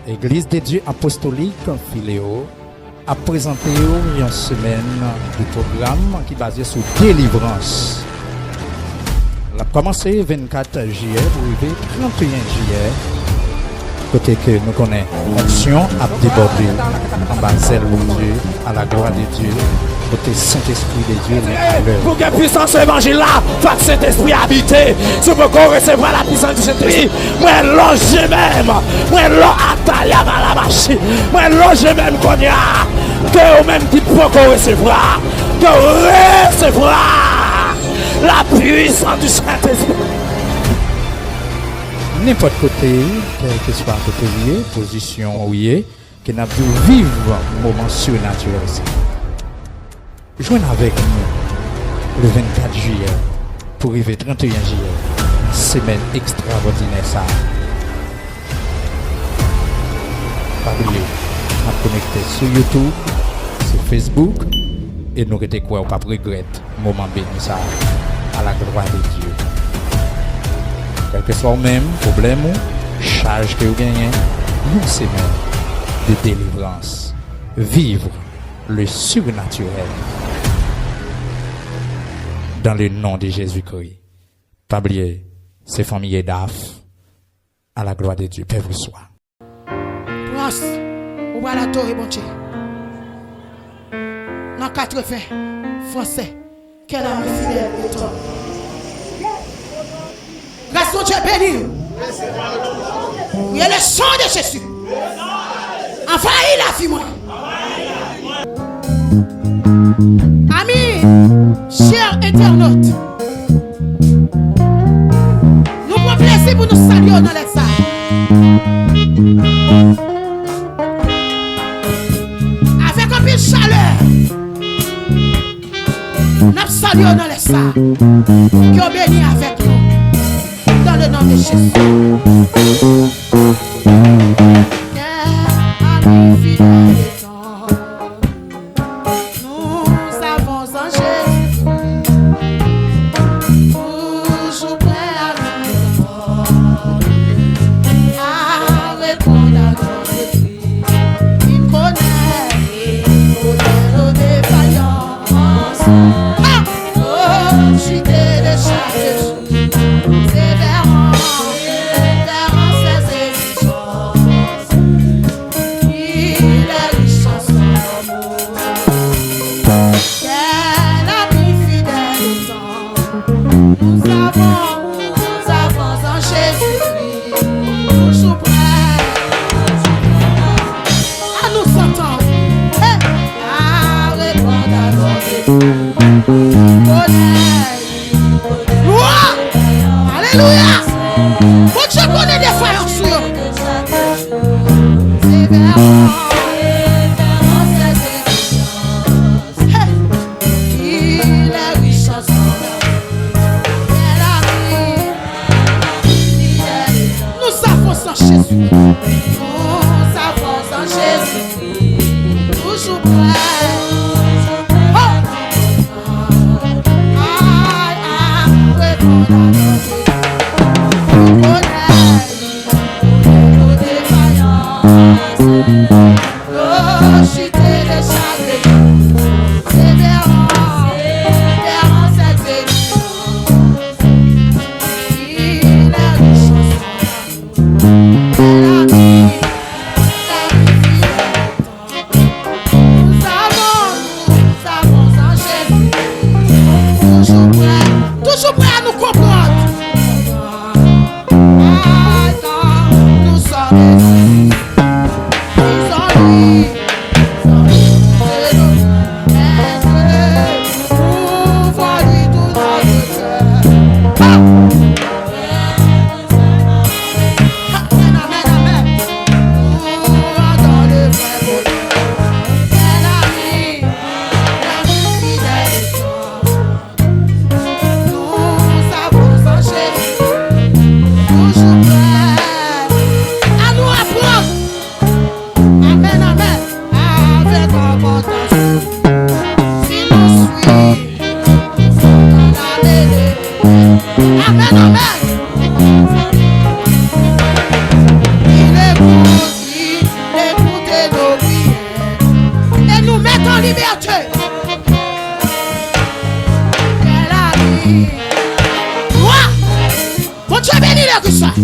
Église des dieux apostoliques Philéo a présenté une semaine de programme qui est basé sur délivrance. Elle a commencé 24 juillet pour arriver 31 juillet. Côté que nous connaissons, onction a débordé en bas zèle de Dieu, à la gloire de Dieu, côté Saint-Esprit de Dieu. Pour que puissance évangile là, faut que Saint-Esprit habite. Si vous recevoir la puissance du Saint-Esprit, moi loge même, moi loge attaque à la machine, moi loge même qu'on y a, que vous-même qui peut recevoir, que recevoir la puissance du Saint-Esprit. N'importe côté, quel que soit côté lié, position où il est, que nous devons vivre un moment surnaturel aussi. Joignez avec nous le 24 juillet pour arriver 31 juillet, semaine extraordinaire ça. Pas oublier, nous sommes connectés sur YouTube, sur Facebook, et nous sommes quoi, pas regretter le moment béni ça, à la gloire de Dieu. Quel que soit le même problème ou charge que vous gagnez, nous semaine de délivrance. Vivre le surnaturel dans le nom de Jésus-Christ. Pas oublier, c'est famille d'AF à la gloire de Dieu. Père vous soit. Prince, ou va la torre, bon Dieu. Dans 80 français, quel âme fidèle de toi. Grâce à Dieu béni. Il y a le sang de Jésus. Envahis la vie, moi. Amis, chers internautes, nous prenons plaisir pour nous saluer dans les salles. Avec un peu de chaleur, nous saluons dans les salles. Qui ont béni avec nous. Dans le nom de Jésus. Ami fidèle et temps, nous avons en Jésus, toujours prêt à répondre à notre cri. Il connaît nos défaillances. Je suis de chaque jour. Alléluia. Bon Dieu connaît des faillances sur eux. Il est riche en son nous savons sans Jésus. Nous savons sans Jésus. Toujours prêt.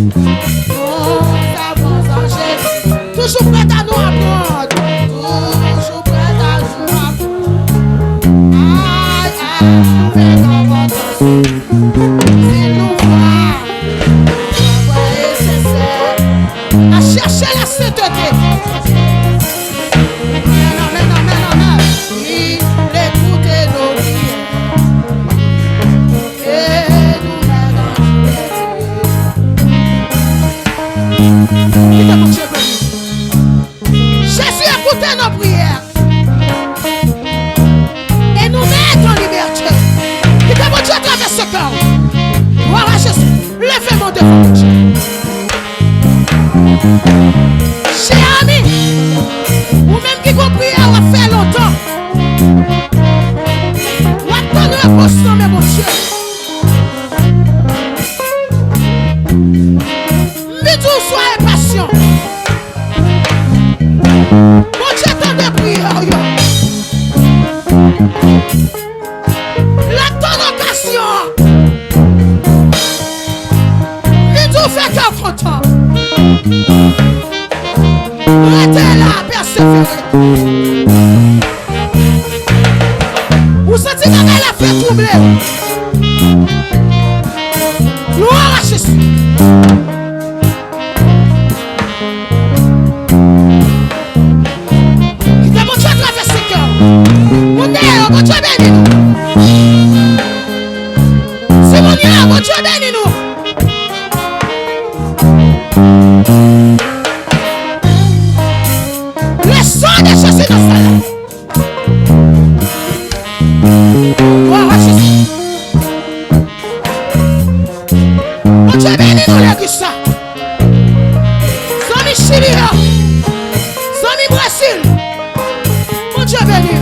Nous avons en Jésus. Toujours prêt à nous apprendre. Toujours prêt à nous apprendre. Aïe, aïe, mais dans votre S'il nous voit, à chercher la sainteté. Amen, amen, amen, amen. Il écoute nos prières et nous met dans liberté. Jésus écoute nos prières et nous met en liberté. Qui t'a mon Dieu traverse ce cœur. Gloire à Jésus. Levez-moi devant Dieu. Cher ami, ou même qui compris à faire longtemps, ou attendre un poste, mais mon Dieu. Mais tout soit impatient. Mon Dieu attend de prière. L'attendre occasion. Mais tout fait qu'un content. Restez là, persévérer. Vous sentez qu'elle a fait troubler. Gloire à Jésus. Qui t'a mon Dieu à travers ses cœurs. Mon Dieu béni nous. C'est mon Dieu, mon Dieu béni nous. Le sang de Jésus dans sa langue. Gloire à Jésus. Mon Dieu béni nous l'église ça. Zami Chili, Zami Brésil. Mon Dieu béni.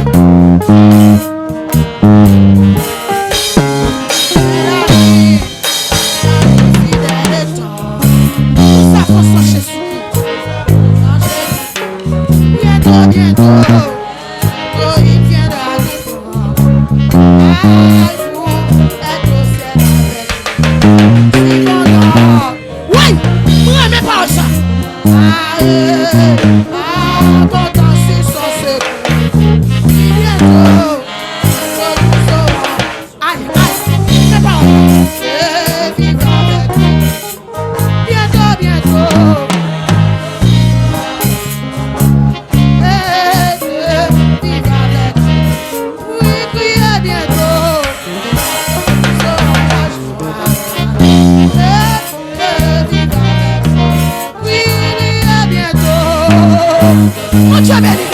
Mon Dieu béni.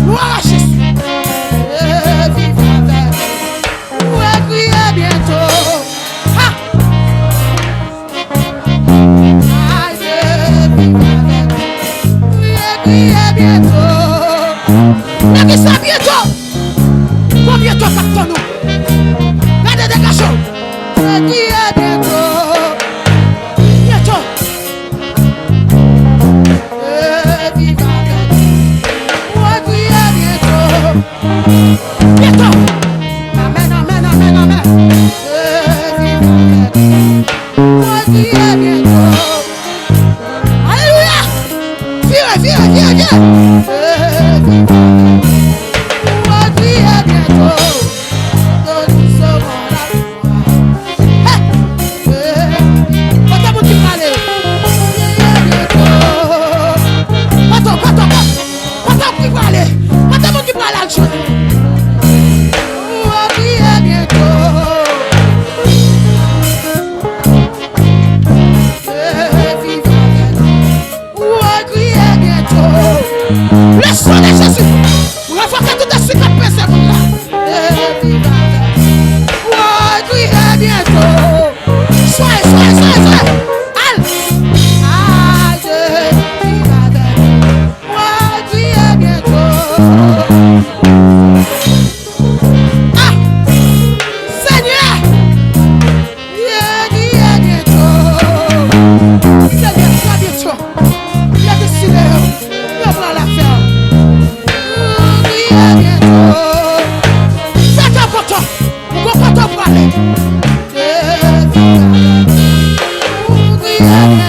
Gloire à Jésus. Vive avec. Ouais, criez bientôt. Ha! Aïe, vive avec. Criez bientôt. Mais qui ça bientôt? Combien de temps nous? Regardez des cachots. Criez bientôt. Bientôt. Bientôt. Amen, amen, amen, amen. Bientôt. Alléluia. Viens, viens, viens, viens. Bientôt. Nous serons là. Le sang de Jésus, renforcez tout ce qui a passé pour là. Criez bientôt. Soyez. Allez. Criez bientôt. Ah, Seigneur. Criez bientôt. Seigneur, sois bientôt. Il a décidé. Il va la faire. Criez bientôt. Faites un poteau. Vous pouvez pas aller. Criez bientôt.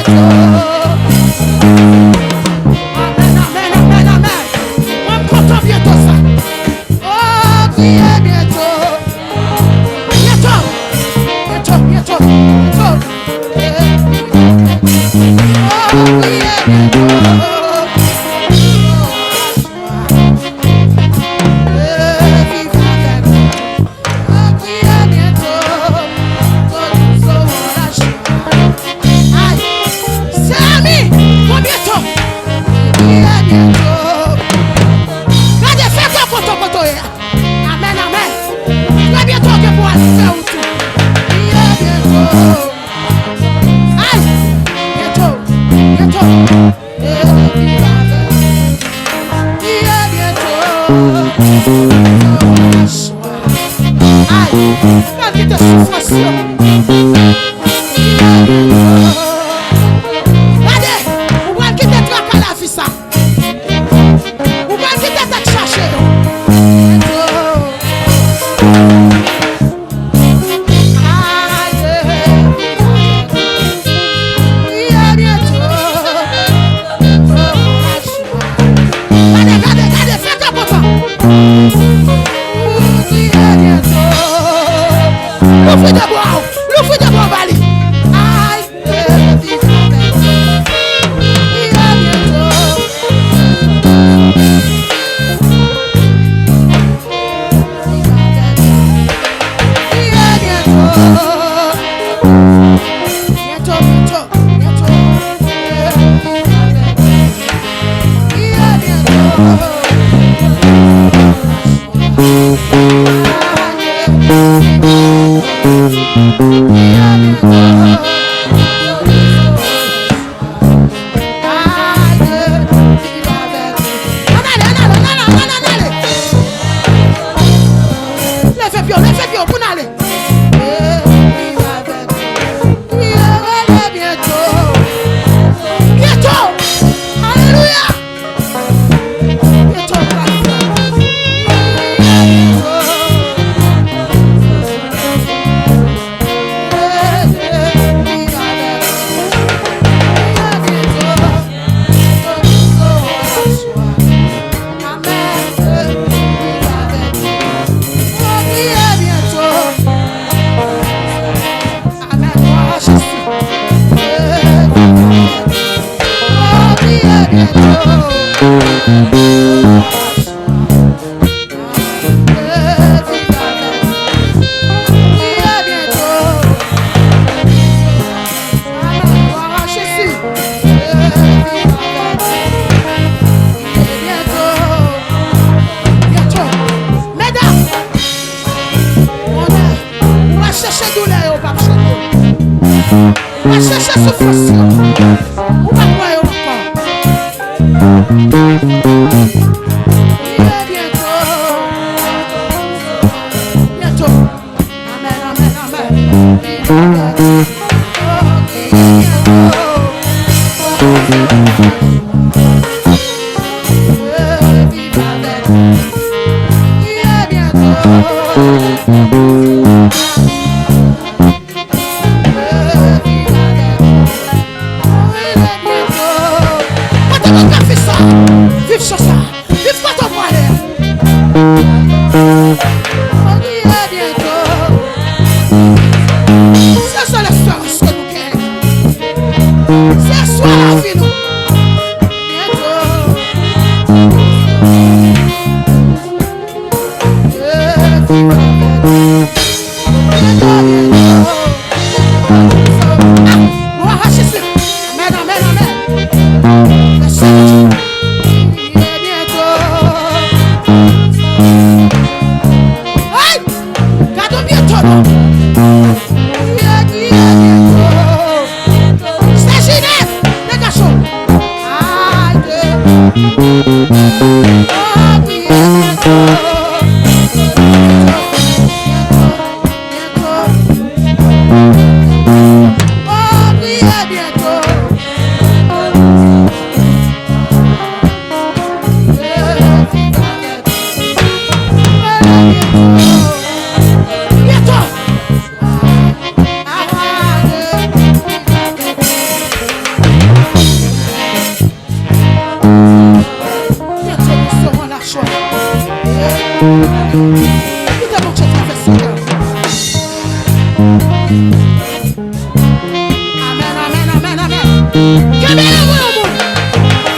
Quel meilleur monde?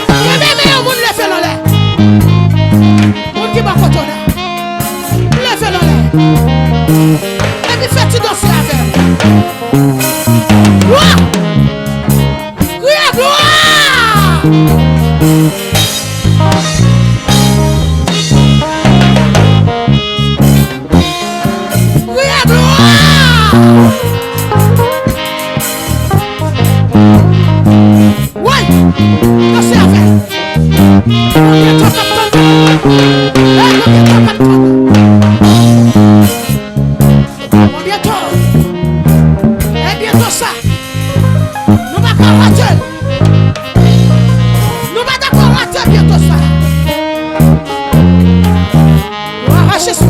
Quel meilleur monde le fait dans l'air? Monde qui va cotonner. Le fait dans l'air. Et puis fais-tu danser avec? Gloire! Crie à gloire! Crie à gloire! Ouais! Dansez avec! Bientôt ça, nous va pas rater. Nous va d'accord rater bientôt ça. Nous va arracher ça.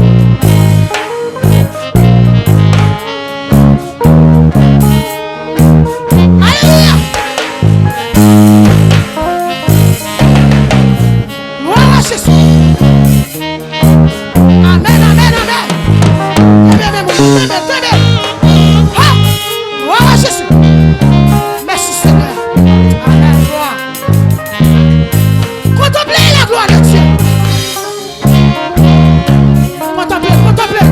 Alléluia. Nous va arracher ça. Amen, amen, amen. Très bien, très bien. Gloire à Jésus. Merci Seigneur. Amen. Gloire. Contemplez la gloire de Dieu. Contemplez, contemplez.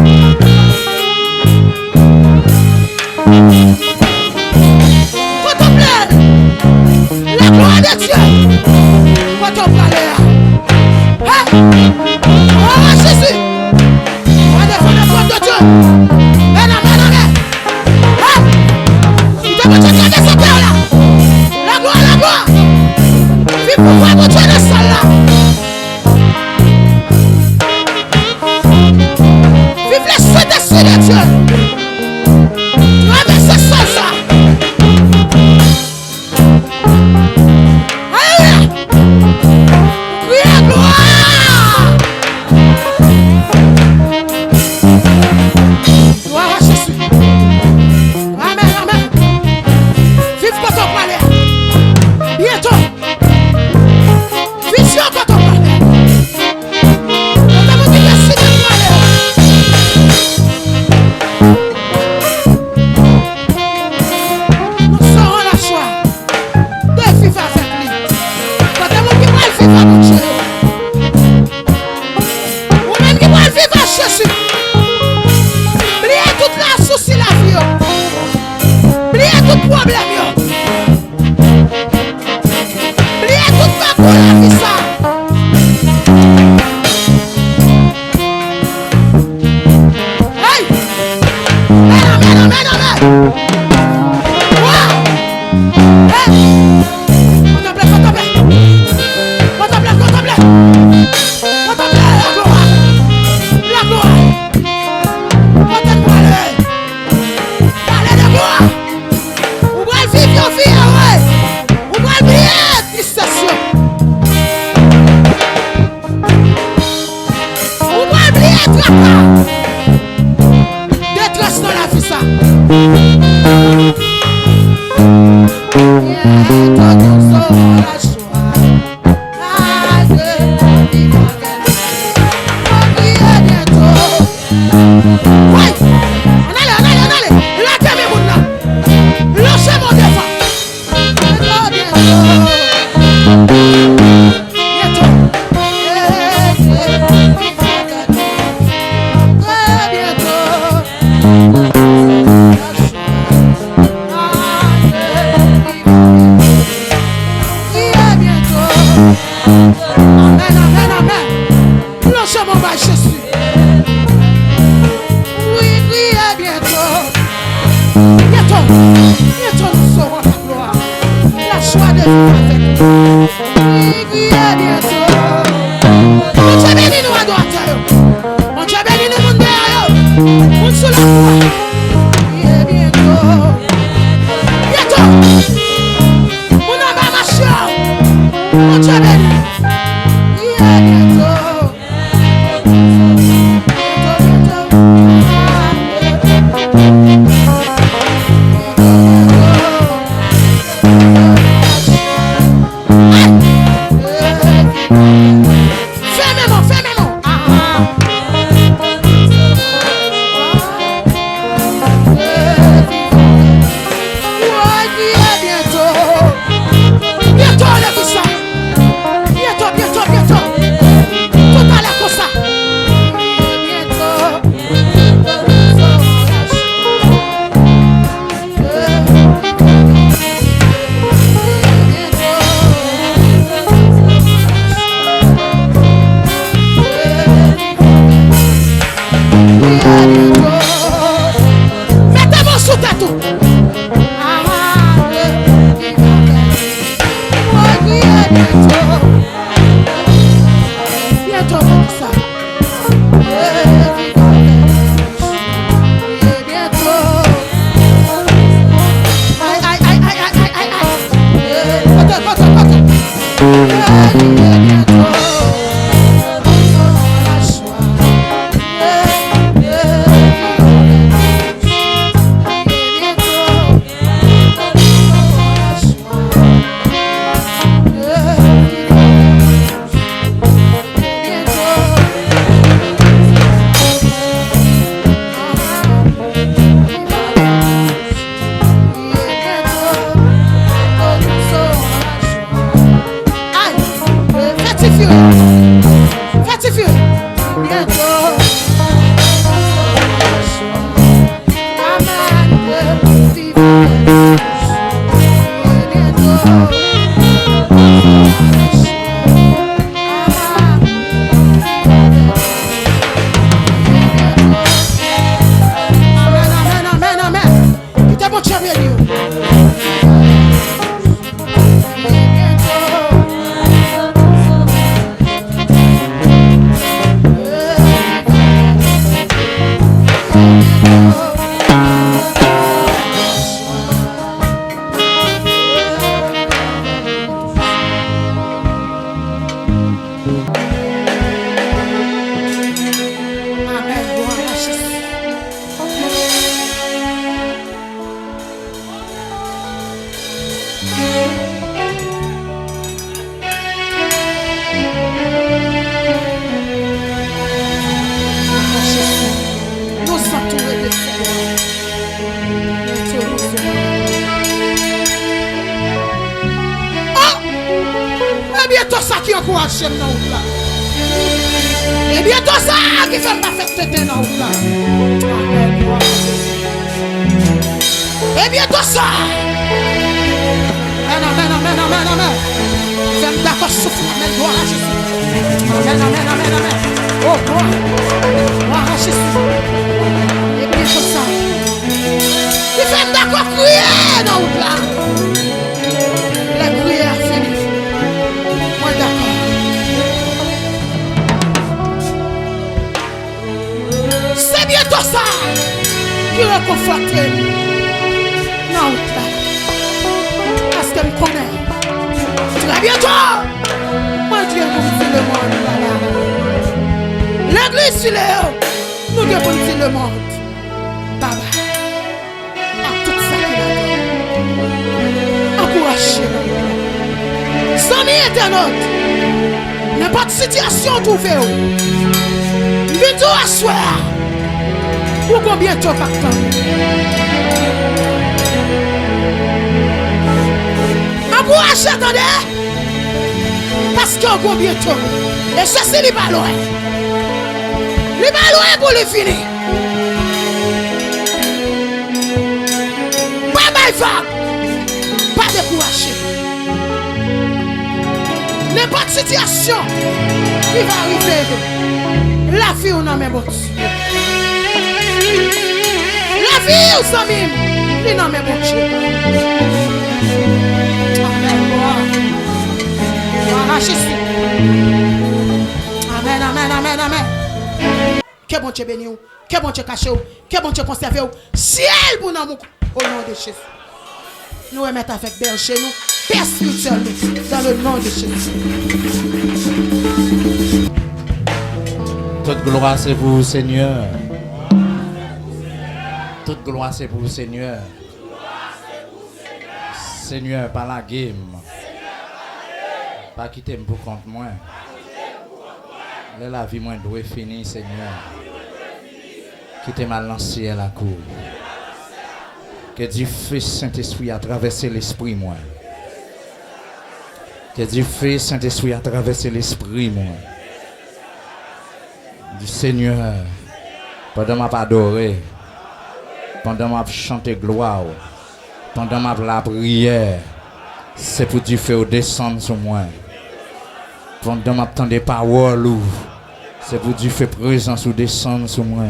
Contemplez la gloire de Dieu. Contemplez-la. Hein? Gloire à Jésus. On va défendre la porte de Dieu. Amen, amen, amen. Hein? Vous Dieu de ce cœur-là. La gloire, la gloire. Vive pour voir votre Dieu dans ce salle-là. Vive les Saint-Esprit de Dieu. Traversez ça. Alléluia. Criez la gloire. Gloire à Jésus. Amen, amen. Vive quand on parlait. Bientôt. Vision quand on parlait. Nous avons dit merci de parler. Nous serons la joie de vivre avec lui. Quand on dit moi vivre avec Dieu. Ou même qui moi vivre avec Jésus. Oubliez toute la souci la vie. Oubliez tout problème. Oubliez tout parcours la vie ça. Hey! Amen, amen, amen, amen. Wow! Hey! Contemplez, contemplez. Contemplez, contemplez. Contemplez la gloire. La gloire. Contemplez. Parlez de gloire. Ou va vivre your vie, ouais. Ou va oublier tristesse. Ou va oublier tracas. Détresse dans la vie, ça. Bientôt nous serons la joie. De vivre avec lui. Oubliez bientôt. Ouais. On allait. La terre est bonne là. Lâchez mon défunt. Bientôt. Très bientôt. Amen, amen, amen. Lâchez mon bas Jésus. Oui, bientôt. Bientôt nous serons la gloire. La joie de vivre avec nous. Oui, bientôt. Mon Dieu béni nous à droite. Mon Dieu béni nous monde derrière. Mon sous la croix. Oui, bientôt. Bientôt. Mon âme a marché. Mon Dieu béni. Oui, bientôt. Bientôt comme ça. Bientôt. Aïe, aïe, aïe, aïe, aïe, aïe, aïe. Attends. Bientôt. La joie. Bientôt ça qui encourage dans là. Et bientôt ça qui fait pas faire tête dans là. Et bientôt ça. Amen. Fais-moi d'accord souffle. Amen. Gloire à Jésus. Amen. Oh, gloire à Jésus. Et bientôt ça. Il fait d'accord crier dans là. La prière finie. Moi d'accord. C'est bientôt ça qui réconforte. Non, parce que je connais. Très bientôt. Moi Dieu nous dit le monde. L'église sur les hauts. Nous devons dire le monde. Baba. À tout ça qui est encouragez-nous. Amis internautes, n'importe situation trouvée, vidéo à soir, ou combien de temps par temps. Encouragez, attendez, parce qu'on combien de temps. Et ça, c'est les ballons. Les ballons pour les finir. Pas décourager. N'importe situation qui va arriver, la vie on a même autre. La vie on s'en même, il n'a même autre. Amen. Amen. Que bon Dieu béni ou, que bon Dieu caché ou, que bon Dieu conservé ou, ciel pour nous au nom de Jésus. Nous remettons avec Père chez nous, Père spirituel, dans le nom de Jésus. Toute gloire c'est pour vous, Seigneur. Toute gloire c'est pour vous, Seigneur. Seigneur, par la game. Pas quitter pour compte moi. La vie moins doit finir, Seigneur. Quittez ma lancier à la cour. Que Dieu Fils Saint-Esprit a traversé l'esprit moi. Que Dieu Fils Saint-Esprit a traversé l'esprit moi. Du Seigneur, pendant ma adorer, pendant ma chanter gloire, pendant ma la prière, c'est pour Dieu faire descendre sur moi. Pendant ma temps des paroles, c'est pour Dieu faire présence ou descendre sur moi.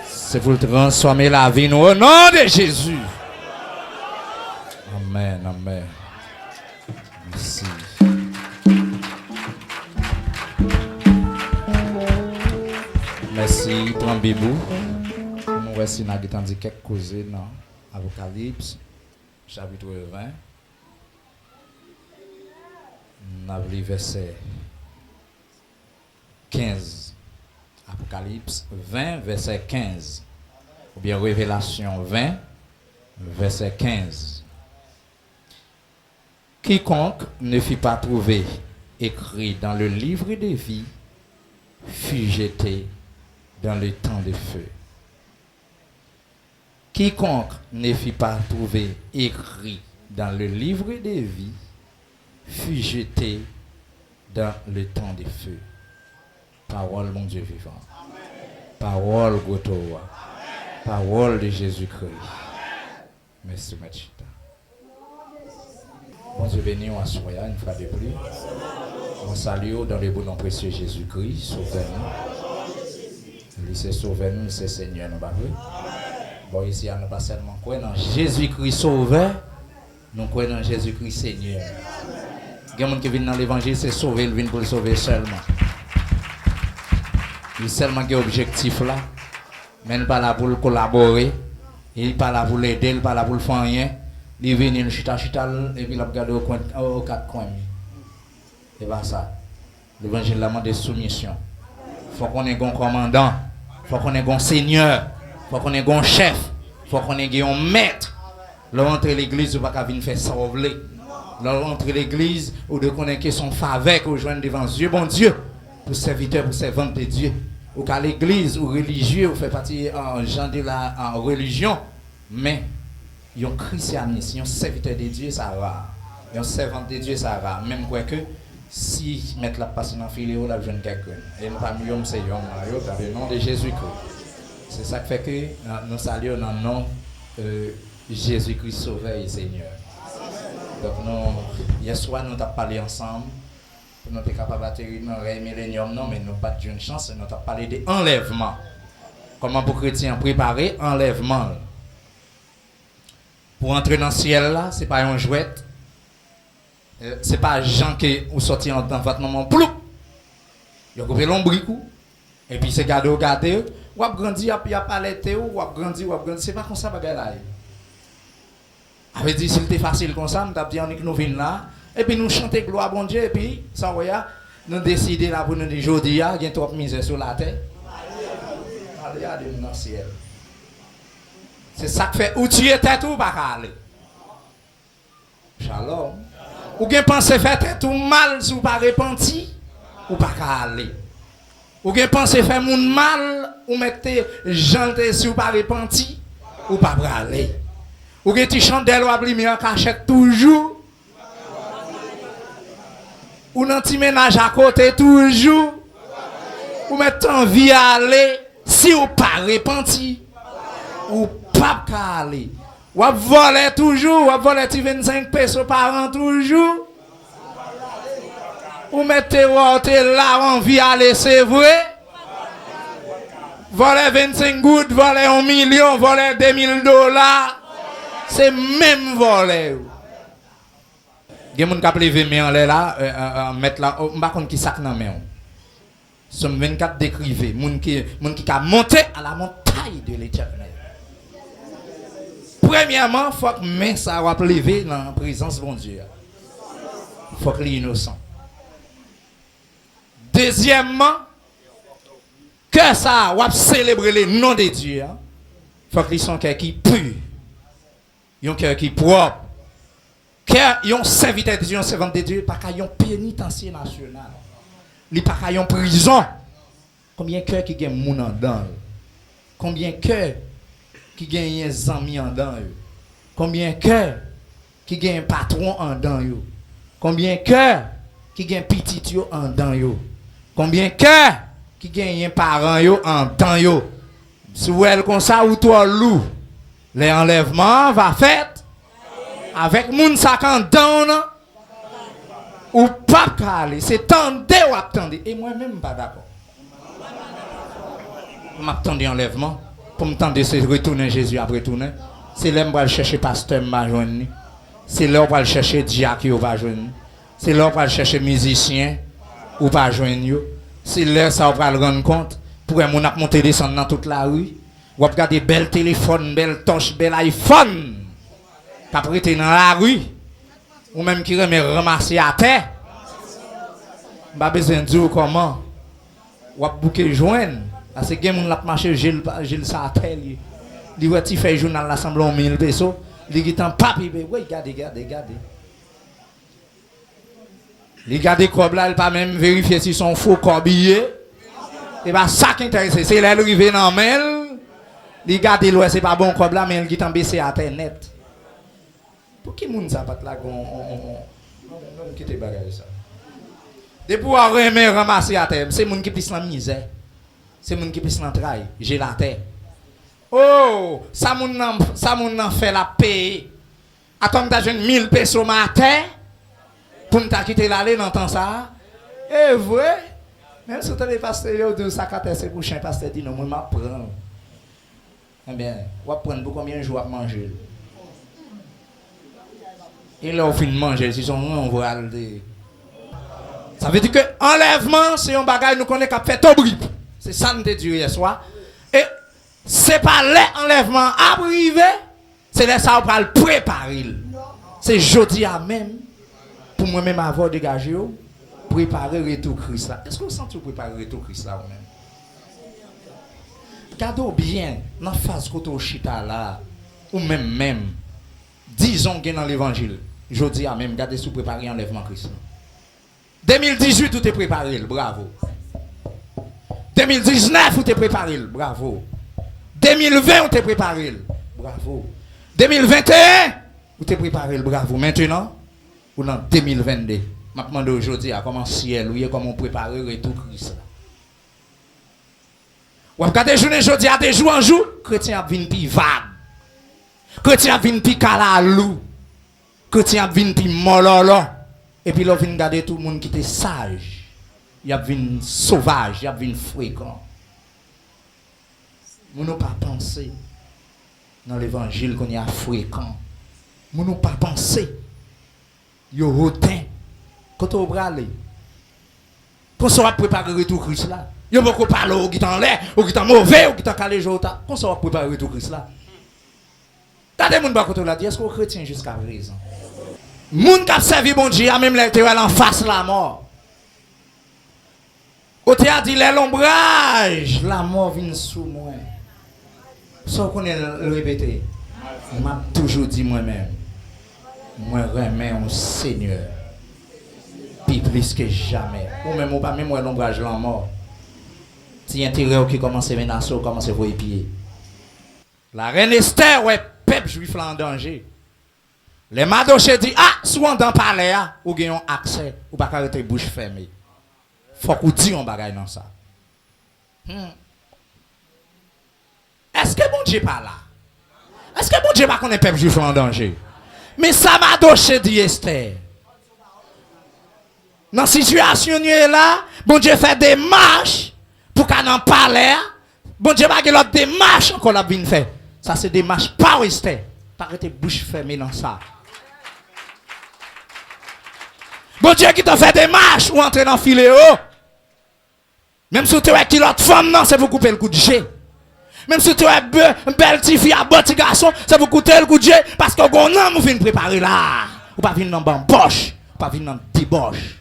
C'est pour transformer la vie au nom de Jésus. Amen, amen. Merci. si trembez-vous. Nous voici n'a dit quelques causes dans Apocalypse chapitre 20. Nous avons lu verset 15. Apocalypse 20 verset 15. Ou bien Révélation 20 verset 15. Quiconque ne fut pas trouvé écrit dans le livre des vies fut jeté dans le temps de feu. Quiconque ne fut pas trouvé écrit dans le livre des vies fut jeté dans le temps de feu. Parole mon Dieu vivant. Parole Gotoa. Parole de Jésus-Christ. Merci Machita. Bon Dieu béni, on assoit une fois de plus. On salue dans le beau nom précieux Jésus-Christ, sauvez-nous. Lui c'est sauvez-nous, c'est Seigneur, nous pas vrai. Bon ici, nous pas seulement croire dans Jésus-Christ sauveur, nous croyons dans Jésus-Christ Seigneur. Il y a des gens qui viennent dans l'évangile, c'est sauver, ils viennent pour le sauver seulement. Il seulement qui objectif là, mais il n'est pas là pour le collaborer, il n'est pas là pour l'aider, il n'est pas là pour le faire rien. Il vient, il chita et puis il regarde au quatre coins. C'est pas ça. L'évangile là demande de soumission. Il faut qu'on ait un commandant, il faut qu'on ait un seigneur, il faut qu'on ait un chef, il faut qu'on ait un maître. L'entrée l'église, ou pas venir faire sauver. L'entrée l'église, ou de connaître son faveur, ou joindre devant Dieu, bon Dieu, pour serviteur, pour servante de Dieu. Ou qu'à l'église, ou religieux, ou fait partie en genre de la religion, mais un christianisme, un serviteur de Dieu, ça va. Un servant de Dieu, ça va. Même quoi que, si mettre la passe dans le filet, la jeune quelqu'un. Et nous pas mieux, c'est dans le nom de Jésus-Christ. C'est ça qui fait que nous saluons dans le nom de Jésus-Christ Sauveur et Seigneur. Donc, hier soir, nous avons parlé ensemble. Nous sommes capables d'atterrir dans le millénium, non, mais nous n'avons pas de chance. Nous avons parlé d'enlèvement. Comment pour chrétiens préparer enlèvement. Pour entrer dans le ciel, là, ce n'est pas un jouet. Ce n'est pas Jean qui est sorti dans votre moment. Plou! Il a coupé l'ombricou. Et puis, c'est garder, ou a grandi, il a parlé, ou a grandi. Ce n'est pas comme ça, bagay là. Avait dit, s'il était facile comme ça, nous avons dit, on est que nous venons là. Et puis, nous chantons gloire à bon Dieu. Et puis, ça, nous décidons là pour nous dire, aujourd'hui, il y a trop de misère sur la terre. Allez, allez, dans le ciel. C'est ça qui fait où tu étais tout pas aller. Shalom. Ou bien penser faire tout mal si vous pas repenti ou pas aller. Ou bien penser faire moun mal ou mettre janté si vous pas repenti ou pas aller. Ou bien tu chantes des lois en cachette toujours. Ou dans petit ménage à côté toujours. Ou mettre envie à aller si vous pas repenti ou pas aller. Ou voler toujours, ou voler 25 pesos par an toujours. Ou mettez là, envie aller, c'est vrai. Voler 25 gouttes, voler 1 million, voler $2,000. C'est même voler. Il y a des gens qui lever mais en là, mettre là, on va qui sac dans main. Somme 24 décrivés, moun qui a monté à la montagne de l'Éternel. Premièrement, il faut que main ça va lever dans la présence de mon Dieu. Il faut que l'innocent. Deuxièmement, que ça va célébrer le nom de Dieu. Il faut que son cœur qui pur. Un cœur qui propre. Un serviteur de Dieu, un servant de Dieu, pas qu'un pénitencier national. Il pas qu'un prison. Combien de cœurs qui gagnent moun en dedans? Combien de cœurs qui gagnent des amis en dedans? Combien de cœurs qui gagnent un patron en dedans? Combien de cœurs qui gagnent petit en dedans? Combien de cœurs qui gagnent un parent en dedans? Si vous êtes comme ça ou toi loup, les enlèvements va fait avec moun sac en dedans ou pas calé. C'est tendez ou attendez. Et moi-même pas d'accord. Je m'attendais enlèvement. Pour me tendre de retourner Jésus après tourner. C'est là que je vais chercher pasteur m'a joindre. C'est là que je vais chercher diacre ou pas joindre. C'est là que je vais chercher musicien ou pas joindre. C'est là que ça va le rendre compte. Pour mon ap monter descendre dans toute la rue, ou ap garder bel téléphone, belle torche, bel iPhone. Après t'es dans la rue, ou même qui remet ramasser à terre. Pas besoin de dire comment. Ou ap bouquer joindre. Parce que gen moun l'a marché Gilles ça à terre. Li wè ti fait journal l'assemblée 1000 pesos. Li gitan papi be, oui, gardez. Li gade kob là, il pas même vérifier si son faux corbillet. C'est pas ça qui intéresse, c'est là arrivé dans mail. Li gade l'ouè c'est pas bon kob là mais il gitan baissé à terre net. Pour qui moun ça pas là on quitte bagage ça. De pouvoir remet ramasser à terre, c'est moun qui pisse la misère. C'est moun qui pisse dans travail, j'ai la terre. Oh, ça moun nan fait la paye. Attends t'as jeune 1000 pesos matin pour nous quitter l'aller dans temps ça. Et vrai, même si tu as pasteur de sac à terre c'est prochain pasteur dit non moi m'apprendre. Eh bien, on va prendre pour combien de jours à manger. Et là on finit de manger, si son on va aller. Ça veut dire que enlèvement c'est un bagage nous connaît qu'a fait au brip. C'est ça nous te dit hier soir. Et c'est pas l'enlèvement à arriver, c'est là ça on va le préparer. C'est jeudi à même pour moi-même avoir dégagé préparer le retour Christ là. Est-ce que vous sentez préparer le retour Christ là ou même? Gardez bien dans phase côté chita là ou même disons que dans l'évangile, jeudi à même gardez sous préparer enlèvement Christ là. 2018 tout est préparé, bravo. 2019 vous t'es préparé, bravo. 2020 vous t'es préparé, bravo. 2021 vous t'es préparé, bravo. Maintenant ou dans 2022, je demande aujourd'hui à comment ciel ou comment préparer le retour Christ. Ou regardez journée aujourd'hui à des jours en jour, chrétien a vinn pi vague. Chrétien a vinn pi kalalou. Chrétien a vinn pi mololo. Et puis là vinn garder tout le monde qui était sage. Il y a vinn sauvage, il y a vinn fréquent. Nous n'avons pas pensé dans l'évangile qu'on y a fréquent. Nous n'avons pas pensé. Yo rotin. Quand on va aller. Quand on va préparer le retour Christ là. Yo pas parler au qui en l'air, au qui en mauvais, au qui en calé jota. Quand on va préparer le retour Christ là. T'as des moun ba koto la dit est-ce qu'on chrétien jusqu'à présent. Moun qui a servi bon Dieu, même l'éternel en face la mort. Au théâtre dit l'ombrage, la mort vient sous moi. Ça qu'on est le répéter. M'a toujours dit moi-même. Moi remets au Seigneur. Puis plus que jamais. Ou même ou pas même moi l'ombrage la mort. Si intérêt qui commence à menacer, commence à voir pied. La reine Esther ouais peuple juif là en danger. Les Madoché dit ah souvent dans palais ou gagnons accès ou pas arrêter bouche fermée. Faut qu'on dise un bagage dans ça. Est-ce que bon Dieu pas là? Est-ce que bon Dieu pas connaît peuple juif en danger? Mais ça Madoché dit Esther. Dans cette situation là, bon Dieu fait des marches pour qu'on en parle. Bon Dieu va faire l'autre démarche encore la bien fait. Ça c'est des marches pas Esther. Pas arrêter bouche fermée dans ça. Bon Dieu qui t'a fait des marches ou entrer dans le filet. Même si tu es qui l'autre femme, non, c'est vous couper le coup de jet. Même si tu es une belle petite fille, un bon petit garçon, c'est vous couper le coup de jet. Parce que vous n'avez pas venir préparer là. Ou pas venir dans une poche. Ou pas venir dans une débauche.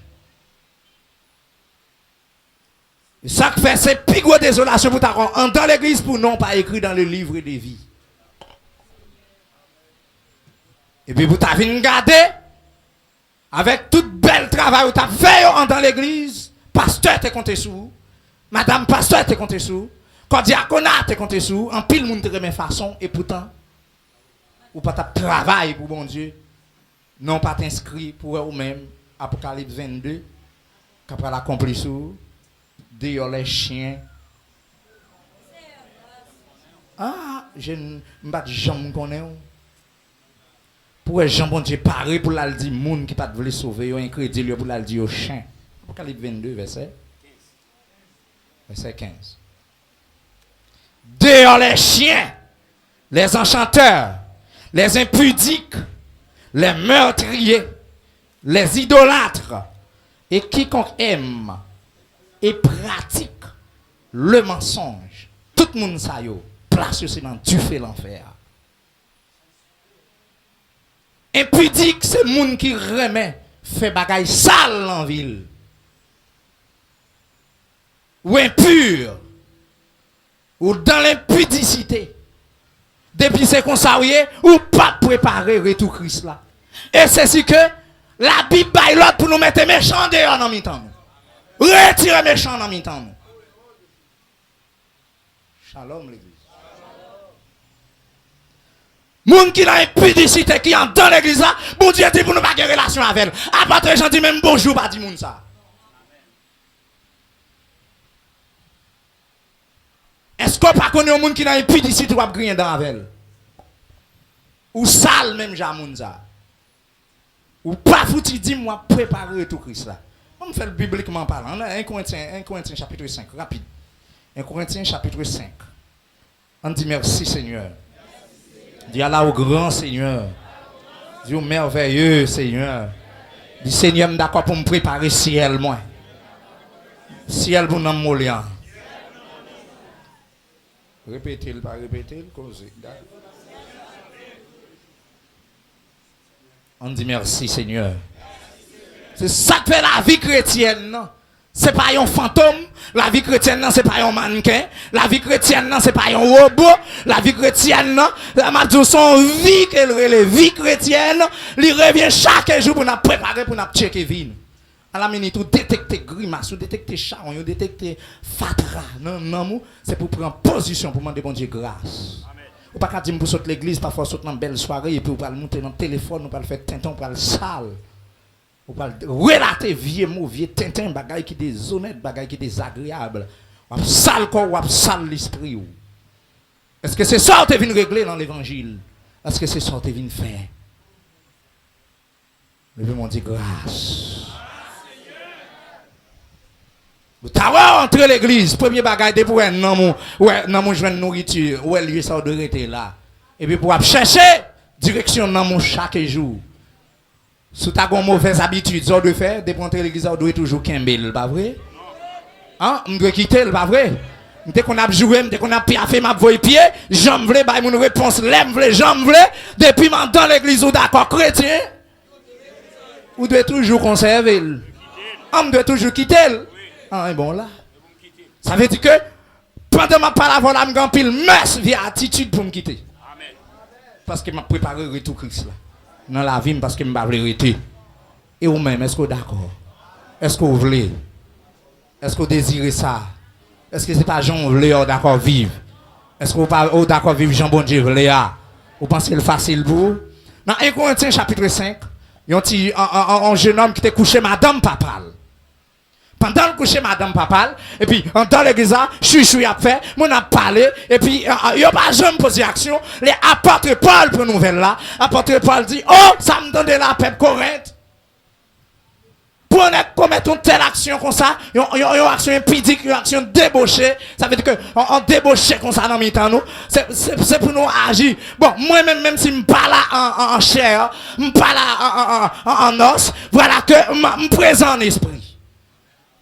Ça qui fait, c'est plus gros désolation pour t'avoir dans l'église pour non pas écrit dans le livre des vies. Et puis vous t'avez gardé avec tout bel travail que tu as fait dans l'église. Pasteur t'es compté sous. Madame pasteur t'es compté sous. Quand diaconat t'es compté sous. En pile monde te remet façon. Et pourtant, ou pas ta travail pour bon Dieu. Non pas t'inscrit pour vous-même. Apocalypse 22. Qu'après l'accompli sous. Dehors les chiens. Ah, je ne sais pas jamais connais. Pour Jean bon Dieu paré pour la dire monde qui pas voulu sauver un crédit pour la dire au chien. Apocalypse 22 verset 15. Dehors les chiens, les enchanteurs, les impudiques, les meurtriers, les idolâtres et quiconque aime et pratique le mensonge, tout le monde ça yo, place c'est dans du fait l'enfer. Impudique, c'est le monde qui remet, fait bagaille sale en ville. Ou impur, ou dans l'impudicité. Depuis c'est qu'on s'aouye, ou pas préparer retour Christ là. Et c'est si que la Bible baille l'autre pour nous mettre méchants dehors dans mi-temps. Retirer méchants dans mi-temps. Shalom l'église. Moun qui a impudicité qui est dans l'église là, bon Dieu dit pour nous pas de relation avec elle. À part les gens disent même bonjour pas dit moun ça. Est-ce qu'on pas connaît un monde qui a impudicité ou a grien dans avec elle? Ou sale même ja moun ça. Ou pas foutu dit moi préparer tout Christ là. On me fait bibliquement parlant. 1 Corinthiens chapitre 5 rapide. 1 Corinthiens chapitre 5. On dit merci Seigneur. Dis Allah au grand Seigneur. Dis au merveilleux Seigneur. Dis Seigneur d'accord pour me préparer ciel moi. Ciel pour nous molian. Répétez-le pas répétez-le cause. On dit merci Seigneur. C'est ça que fait la vie chrétienne. C'est pas un fantôme. La vie chrétienne, c'est pas un mannequin. La vie chrétienne, c'est pas un robot. La vie chrétienne, la madou son vie qu'elle relève. Vie chrétienne, il revient chaque jour pour nous préparer, pour nous checker vie. À la minute, vous détectez grimace, vous détectez charon, vous détectez fatra. Non, c'est pour prendre position, pour demander bon Dieu grâce. Ou pas qu'à dire pour sauter l'église, parfois sauter dans une belle soirée, et puis vous pouvez monter dans le téléphone, vous pouvez faire tintin, vous pouvez le sale. Vous pouvez relater vieux mots, vieux tintin, bagaille qui déshonnête, bagaille qui désagréable. Ou sale corps, ou sale l'esprit. Est-ce que c'est ça que tu viens régler dans l'évangile? Est-ce que c'est ça que tu viens faire? Levez-moi dit grâce. Vous avez entré l'église, premier bagage de pour non mon joint de nourriture, où elle lui ça de rester là. Et puis pour chercher direction dans mon chaque jour. Si tu as une mauvaise habitude, ça de faire, de prendre l'église, ça doit toujours kembel, pas vrai? Hein? On doit quitter, pas vrai? Dès qu'on a joué, dès qu'on a fait ma voix pied, j'en voulais, bah mon réponse l'aime voulais, j'en voulais, depuis dans l'église ou d'accord chrétien, ou doit toujours conserver. On doit toujours quitter. Ah, bon là. Ça veut dire que pendant ma parole, je me pile messe via attitude pour me quitter. Parce que je préparé le retour Christ là. Dans la vie, parce que je ne vais pas arrêter. Et vous-même, est-ce que vous êtes d'accord? Est-ce que vous voulez? Est-ce que vous désirez ça? Est-ce que ce n'est pas Jean vous voulez d'accord vivre? Est-ce que vous pas d'accord vivre Jean bon Dieu voulez? Vous pensez le facile pour vous? Dans 1 Corinthiens chapitre 5, il y a un jeune homme qui était couché madame papal. Pendant le coucher madame papal, et puis dans l'église, je suis à faire, mon a parlé, et puis il n'y a pas jamais posé action. Les apôtres Paul pour nouvelle là, apôtre Paul dit, oh, ça me donne de la paix Corinthe. Pour commettre une telle action comme ça, une action impudique, une action débauchée, ça veut dire qu'on débauche comme ça dans le temps, nous, c'est pour nous agir. Bon, moi-même, même si je ne parle pas en chair, je ne parle pas en os, voilà que je me présente en esprit.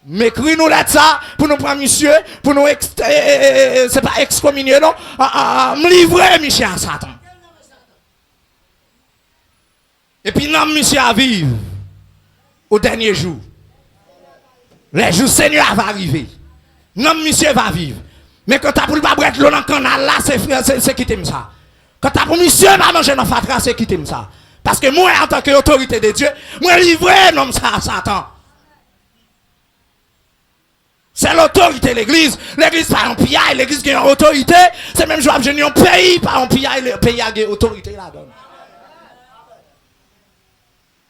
M'écris nous là ça pour nous prendre monsieur, pour nous c'est pas excommunier non, me livrer monsieur à Satan. Et puis non monsieur à vivre au dernier jour. Les jours Seigneur va arriver. Non monsieur va vivre. Mais quand t'as pour pas brêtre l'eau dans le canal là, c'est quitter ça. Quand t'as pour monsieur va manger dans fatra, c'est quitter ça. Parce que moi en tant qu'autorité de Dieu, moi livrer non ça à Satan. C'est l'autorité de l'église. L'église pas un pillaille, l'église qui a une autorité. C'est même jouable, je n'ai un pays, pas un pillaille, le pays a une autorité là-dedans.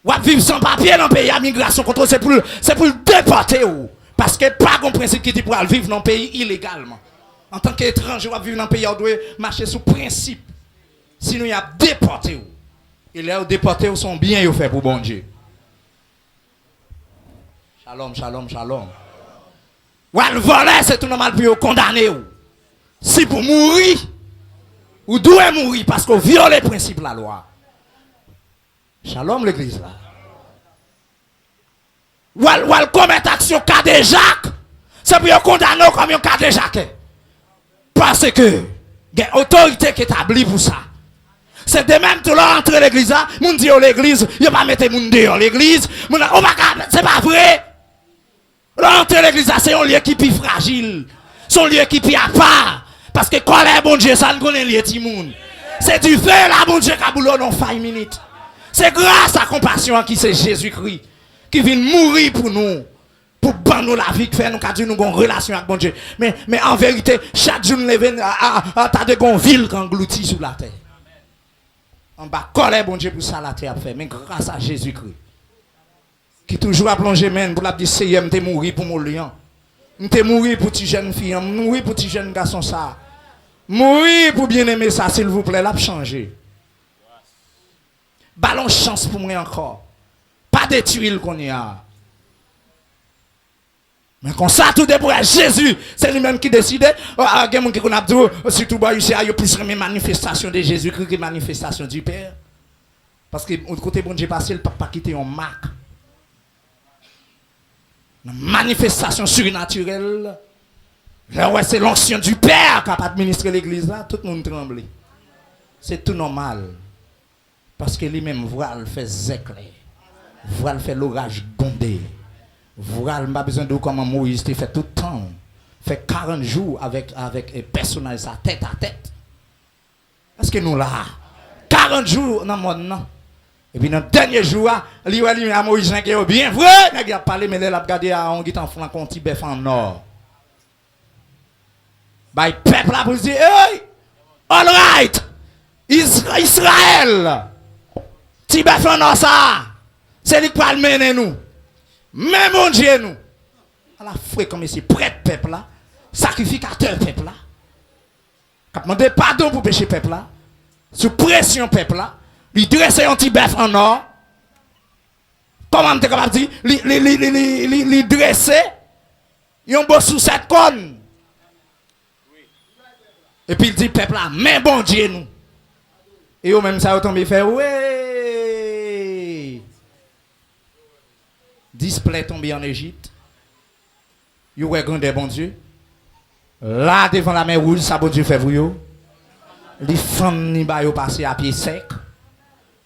Ou à vivre sans papier dans le pays à migration contrôle, c'est pour le déporter. Parce que pas un principe qui dit pour vivre dans le pays illégalement. En tant qu'étranger, ou à vivre dans le pays, on doit marcher sous principe. Sinon, il y a déporté. Et là, déporté sont bien fait pour bon Dieu. Shalom, shalom, shalom. Ou le voler, c'est tout normal pour condamner. Si pour mourir, ou doit mourir parce qu'on viole les principes de la loi. Shalom l'église là. Ou commettre action cas de Jacques. C'est pour condamner comme un cadre jaquet. Parce que, il y a une autorité qui est établie pour ça. C'est de même tout l'entrée l'église, moun dit l'église, il pas mettre moun dehors l'église, c'est pas vrai. L'entrée l'église, c'est un lieu qui est fragile. C'est un lieu qui est à part. Parce que quand les bon Dieu, ça ne connaît lieu ti moun. C'est du feu là, bon Dieu, qui boulot dans 5 minutes. C'est grâce à la compassion qui c'est Jésus-Christ, qui vient mourir pour nous. Pour ban nous la vie, faire nous qu'à nous une relation avec bon Dieu. Mais en vérité, chaque jour nous levons à de gon ville qui engloutit sur la terre. On va coller bon Dieu pour ça la terre a fait, mais grâce à Jésus-Christ. Qui toujours a plongé même pour la dire Seigneur, m'te mourir pour mon lion. M'te mourir pour ti jeune fille, mourir pour ti jeune garçon ça. Mourir pour bien aimer ça s'il vous plaît, l'a changer. Ballon chance pour moi encore. Pas de tuiles qu'on y a. Mais comme ça, tout est pour Jésus. C'est lui-même qui décide. Il y a des gens qui ont dit, surtout, il y a plus de manifestations de Jésus-Christ que manifestations du Père. Parce que, au côté bon Dieu passé, il ne peut pas quitter une marque. Une manifestation surnaturelle. Là, ouais, c'est l'ancien du Père qui a administré l'église là, tout le monde tremble. C'est tout normal. Parce que lui-même, voit le fait éclair. Voit le fait l'orage gronder. Vous n'avez pas besoin de comment Moïse fait tout le temps. Fait 40 jours avec un personnage à tête à tête. Est-ce que nous là 40 jours dans le monde. Et puis dans le dernier jour, lui à Moïse qui est bien vrai, il a parlé, mais il a regardé à un guitan flanc un petit bœuf en or. Bah, le peuple là pour dire, hey, all right, Israël, petit bœuf en or ça, c'est lui qui va le mener nous. Mais mon Dieu, nous, à la fois comme ici, prêtre peuple là, sacrificateur peuple là, qui a demandé pardon pour péché peuple là, sous pression peuple là, lui dresser un petit bœuf en or, comment on est capable de dire, lui dresser, il beau sous cette conne. Et puis il dit peuple là, mais bon Dieu nous. Et eux même ça ont tombé fait, ouais. 10 plaies tombées en Égypte. Vous voyez grand bon Dieu. Là devant la mer rouge, ça bon Dieu fait pour vous. Les femmes ni ba yo passé à pied sec.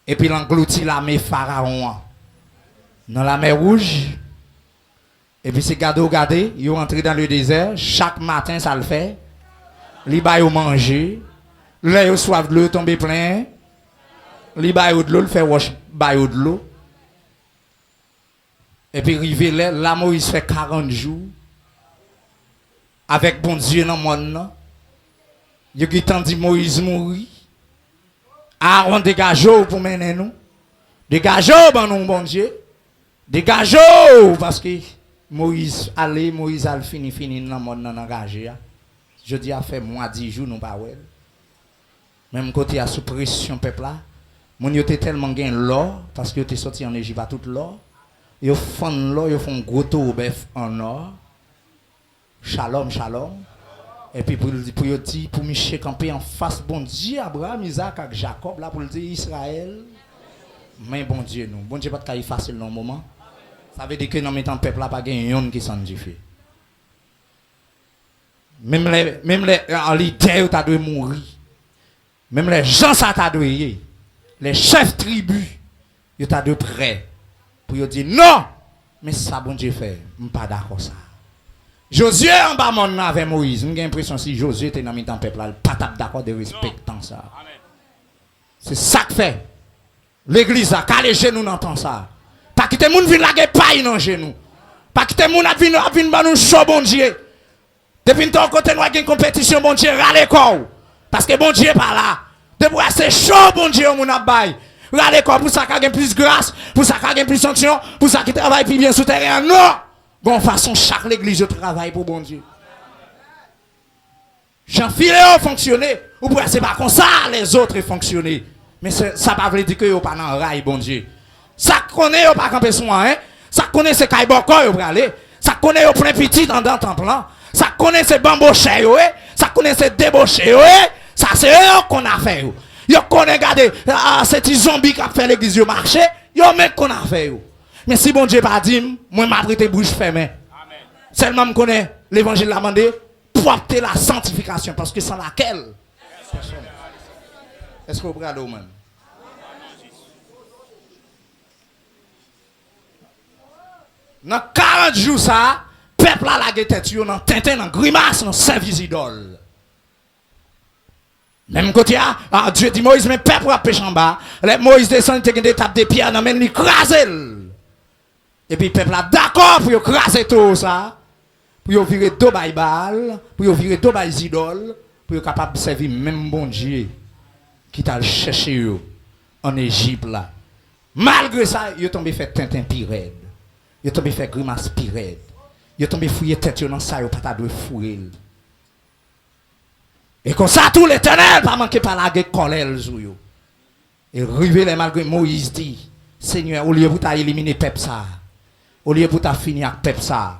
Et puis l'englouti la mer pharaon. Dans la mer rouge. Et puis c'est regardez, ils entré dans le désert, chaque matin ça le fait. Li ba yo manger. Là yo soif de l'eau tomber plein. Li ba yo de l'eau, le fait wash ba yo de l'eau. Et puis, rivé là, Moïse fait 40 jours. Avec bon Dieu dans le monde. Il y a dit Moïse mourit. Aaron dégagez pour mener nous. Dégagez pour nous, bon Dieu. Dégagez parce que Moïse a fini dans le monde engagé. Je dis à faire moins 10 jours, nous pas ouais. Même côté à sous pression peuple là. Mon yo était tellement gain l'or parce que yo était sorti en Égypte à toute l'or. Ils font l'or, ils font gros tour bœuf en or. Shalom, shalom. Et puis pour dire, pour Michel camper en face, bon Dieu, Abraham, Isaac, et Jacob, là pour le dire Israël. Mais bon Dieu, nous. Bon Dieu, pas de facile dans le moment. Ça veut dire que dans le temps, le peuple n'a pas gagné un qui s'en dit fait. Même les leaders, tu as dû mourir. Même les gens, ça t'a dû. Les chefs tribus, ils t'ont dû prêts. Pour dire non, mais ça bon Dieu fait, je ne suis pas d'accord ça. Josué en bas mon avec Moïse, j'ai l'impression si Josué était dans le peuple là, pas d'accord de respectant ça. C'est ça que fait. L'église a calé genoux dans temps ça. Pas quitter moun vinn la paille dans genou. Pas quitter moun vinn nous chaud bon Dieu. Depuis ton côté nous une compétition bon Dieu râler corps. Parce que bon Dieu pas là. Depuis c'est chaud bon Dieu moun a bail. Râler corps pour ça qu'il y a plus grâce, pour ça qu'il y a plus sanction, pour ça qu'il travaille plus bien sous terrain. Non. Bon façon chaque l'église travaille pour bon Dieu. Jean-Philéo fonctionner, ou pour c'est pas comme ça les autres fonctionner. Mais ça pas veut dire que yo pas dans rail bon Dieu. Ça connaît yo pas camper soin hein. Ça connaît c'est Kaiboko yo aller. Ça connaît yo plein petit dans temple là. Ça connaît c'est bamboché yo, ça connaît c'est débauché yo. Ça c'est eux qu'on a fait yo. Yo connaît regarder c'est des zombies qui a fait l'église yo marcher, yo mec qu'on a fait yo. Mais si bon Dieu pas dit, moi m'a prêté bouche fermée. Amen. Seulement me connaît l'évangile l'a demandé pour apporter la sanctification, parce que sans laquelle, est-ce que vous regardez même? Dans 40 jours, ça, peuple a la tête, dans tintin, dans grimace, dans service idole. Même côté, Dieu dit Moïse, mais peuple a péché en bas. Moïse descend, il a tape des pierres, il a écrasé. Et puis, le peuple a d'accord pour écraser tout ça, pour virer deux baïbal, pour virer deux baïs-idoles, pour être capable de servir même bon Dieu qui t'a cherché en Égypte là. Malgré ça, il est tombé fait tintin pirède. Il est tombé fait grimace pirède. Il est tombé fouiller tête dans ça, il pas ta de fouiller. Et comme ça, tout l'Éternel, pas manquer par la guerre colère sur yo. Et rivé malgré Moïse dit, Seigneur, au lieu pour t'éliminer peuple ça, au lieu pour t'as fini avec peuple ça,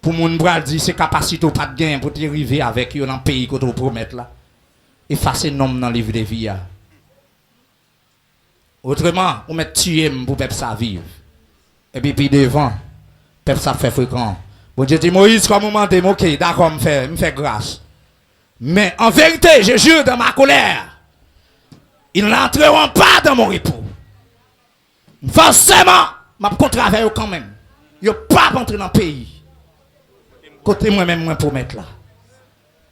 pour mon bras dit c'est capacité pas de gain pour t'arriver avec yo dans le pays que tu promettre là. Effacer nom dans le livre de vie. Autrement, on met tuer pour peuple ça vivre. Et puis devant, peuple ça fait fréquent. Bon Dieu dit Moïse comme moment de OK, d'accord, me fait grâce. Mais en vérité, je jure dans ma colère, ils n'entreront pas dans mon repos. Forcément, je vais travailler quand même. Ils ne peuvent pas entrer dans le pays. Côté moi-même, moi pour mettre là.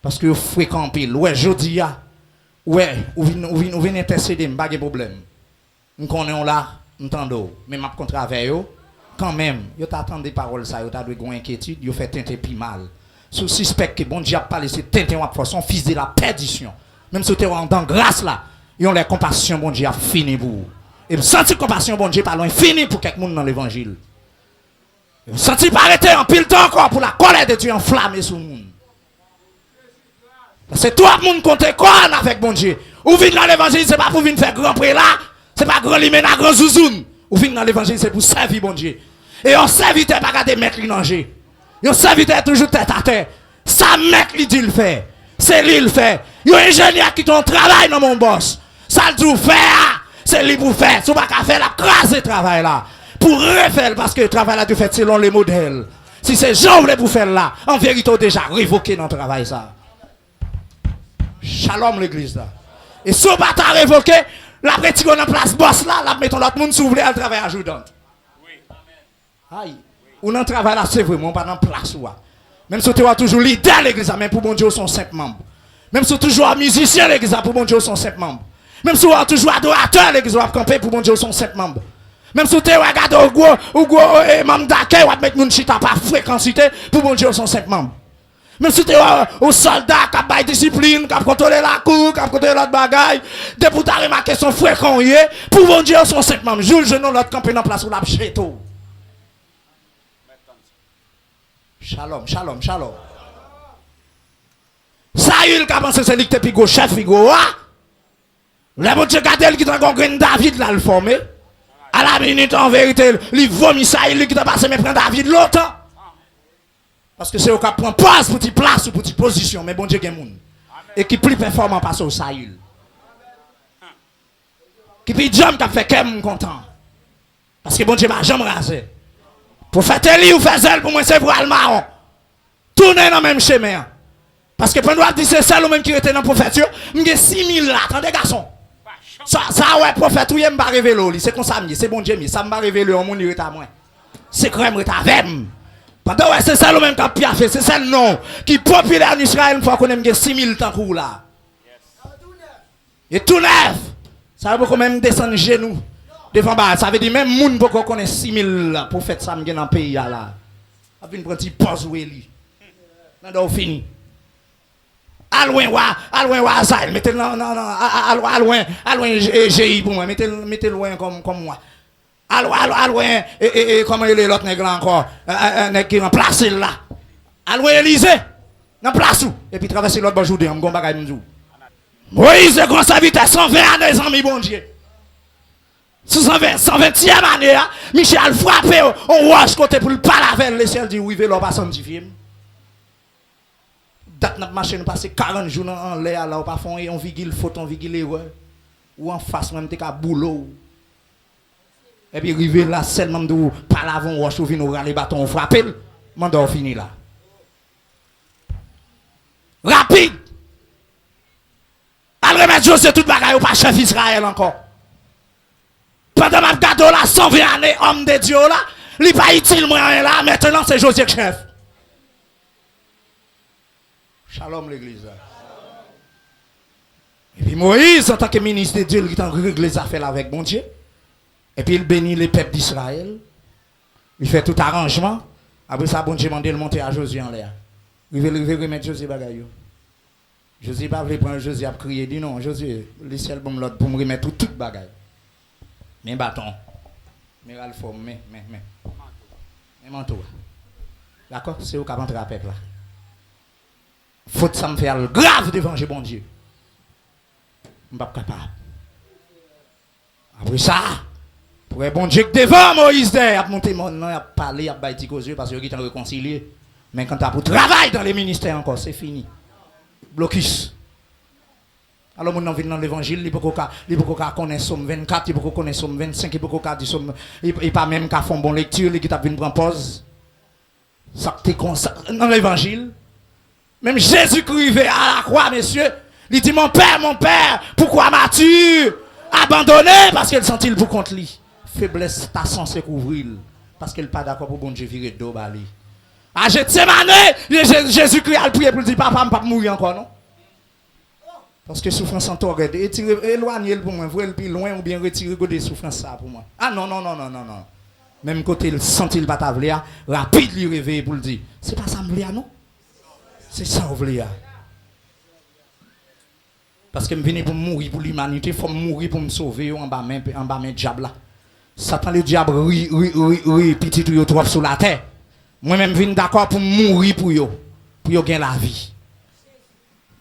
Parce que vous fréquentez pile. Ouais, je dis, ouais, vous venez intercéder, pas de problème. Nous connaissons là, nous entendons. Mais je vais travailler quand même. Vous attendez des paroles, ça, vous avez une inquiétude, vous faites tenter plus mal. Si vous suspectez que bon Dieu a parlé, c'est tenter de son fils de la perdition. Même si vous êtes dans grâce là, ils ont la compassion, bon Dieu a fini pour vous. Et vous sentez compassion, bon Dieu, pas loin, fini pour quelqu'un dans l'évangile. Vous sentez pas arrêter en pile temps encore pour la colère de Dieu enflammée sur le monde. C'est toi le monde compte quoi avec bon Dieu. Ou venez dans l'évangile, c'est pas pour venir faire grand prix là, c'est pas grand limena, grand zouzoun. Ou venez dans l'évangile, c'est pour servir bon Dieu. Et on serviteur pas garder mettre l'inanger. Yon serviteur toujours tête à terre. Ça mec li dit le fait. C'est lui le fait. Yon ingénieur qui ton travail dans mon boss. Ça le tout faire. C'est lui pour faire. Si vous pas faire la crasse de travail là. Pour refaire parce que le travail là tu fait selon les modèles. Si c'est gens voulez pour faire là, en vérité déjà révoqué dans le travail ça. Shalom l'église là. Et si vous pas ta révoqué, la petite on en place boss là, la mettons l'autre monde si vous voulez à travail ajoutant. Oui. Aïe. Ou dans le travail là, c'est vraiment pas dans la place. Même si tu as toujours leader l'église, même pour bon Dieu, sont 5 membres. Même si tu es toujours musicien l'église, pour bon Dieu, sont 5 membres. Même si tu es toujours adorateur l'église, tu camper pour bon Dieu, sont 5 membres. Même si tu es regardé au gros membre d'accueil, tu mettre mon chita pas fréquencité, pour bon Dieu, sont 5 membres. Même si tu es au soldat qui a pas discipline, qui a contrôlé la cour, qui a contrôlé l'autre bagaille, dès pour t'as remarqué son fréquent, pour bon Dieu, sont 5 membres. Jules, je n'ai l'autre camper dans la place où la chéto. Shalom, shalom, shalom. Saül qui a pensé c'est lui qui était chef figo. Le bon Dieu gardel qui t'a gagné David là le formé. À la minute en vérité, il vomit Saül qui t'a passé mais prend David l'autre. Parce que c'est au cas prend place pour petite place ou pour petite position mais bon Dieu gagne monde. Et qui plus performant passe au Saül. Qui puis jam qui a fait qu'aime content. Parce que bon Dieu m'a jamais rasé. Pour faire Eli ou faire zèle pour moi c'est pour le marron. Tournez dans le même chemin. Parce que pendant que c'est celle ou même qui était dans la prophétie, il y a 6000 là, attendez garçon. Ça ouais prophète ou il m'a révélé, c'est comme ça c'est bon Dieu, ça m'a révélé en mon irrita moi. C'est crème reta avec. Pendant ouais c'est celle ou même qui a piaffé, c'est celle non qui populaire en Israël, il faut qu'on ait 6000 temps pour là. Et tout neuf. Ça veut quand même descendre genoux. Devant bas, ça veut dire même moun beaucoup connaît 6000 pour faire ça dans le pays là. A vinn prendre petit pause ou eli. Nan fini. Alloin wa ça, mettez non alloin GI pour moi, mettez loin comme moi. Alloin et comment il est l'autre nègre encore, nèg qui remplace là. Alloin Élysée. Dans place où et puis traverser l'autre bonjour de on gon bagay m'dou. Moïse de grand serviteur 120 années amis bon Dieu. 120e année, Michel frappé, on wash côté pour le pas laver, le ciel dit oui, l'on pas sanctifié. Date notre machine passé 40 jours en l'air, là, on pas fond, on vigile faute, on vigile erreur. Ou en face, même, t'es qu'à boulot. Et puis, arrivé là, seulement de pas laver, on wash, ou vient, on râle les bâtons, on frappe, mandor fini là. Rapide. Al remettre José tout bagaille ou pas chef Israël encore. Pendant ma gado là, 120 années, homme de Dieu là, il pas utile moi là, maintenant c'est José chef. Shalom l'église. Et puis Moïse, en tant que ministre de Dieu, il a réglé les affaires avec bon Dieu. Et puis il bénit les peuples d'Israël. Il fait tout arrangement. Après ça, bon Dieu m'a demandé de monter à Josué en l'air. Il veut remettre Josué bagaille. Josué pas voulu prendre Josué à crier, dit non, Josué, le ciel bon l'autre pour me remettre tout bagaille. Mais bâton. Mais alforme, mais manteau. D'accord? C'est où qu'a rentré à peuple là. Faut que ça me faire grave devant bon Dieu. Je ne suis pas capable. Après ça, pour un bon Dieu que devant Moïse, il a monté mon nom, il a parlé, il a baillé aux yeux parce qu'il est réconcilié. Mais quand tu as pour travail dans les ministères encore, c'est fini. Blocus. Alors, mon nom vient dans l'évangile, il peut pas connaître Somme 24, il peut pas connaître Somme 25, il peut pas dire Somme. Il pas même qu'à faire une bonne lecture, il a une prendre pause. Ça t'est comme ça dans l'évangile. Même Jésus-Christ à la croix, messieurs. Il dit, mon père, pourquoi m'as-tu abandonné? Parce qu'elle sentit pour contre lui. Faiblesse, t'as censé couvrir. Parce qu'elle n'est pas d'accord pour bon Dieu virer de dos. À Gethsemane, Jésus-Christ a prié pour dire, papa, je ne vais pas mourir encore, non? Parce que souffrance en toi, éloignez-le pour moi, vous le plus loin ou bien retirer des souffrances ça pour moi. Ah non. Même côté, il sentit le bataille, rapide, lui réveiller pour le dire, c'est pas ça, me non? C'est ça, vous voulez. Parce que je viens pour mourir pour l'humanité, il faut mourir pour me sauver en bas de diable là. Satan le diable, oui, petit tout trop sur la terre. Moi-même, je viens d'accord pour mourir pour gagner la vie.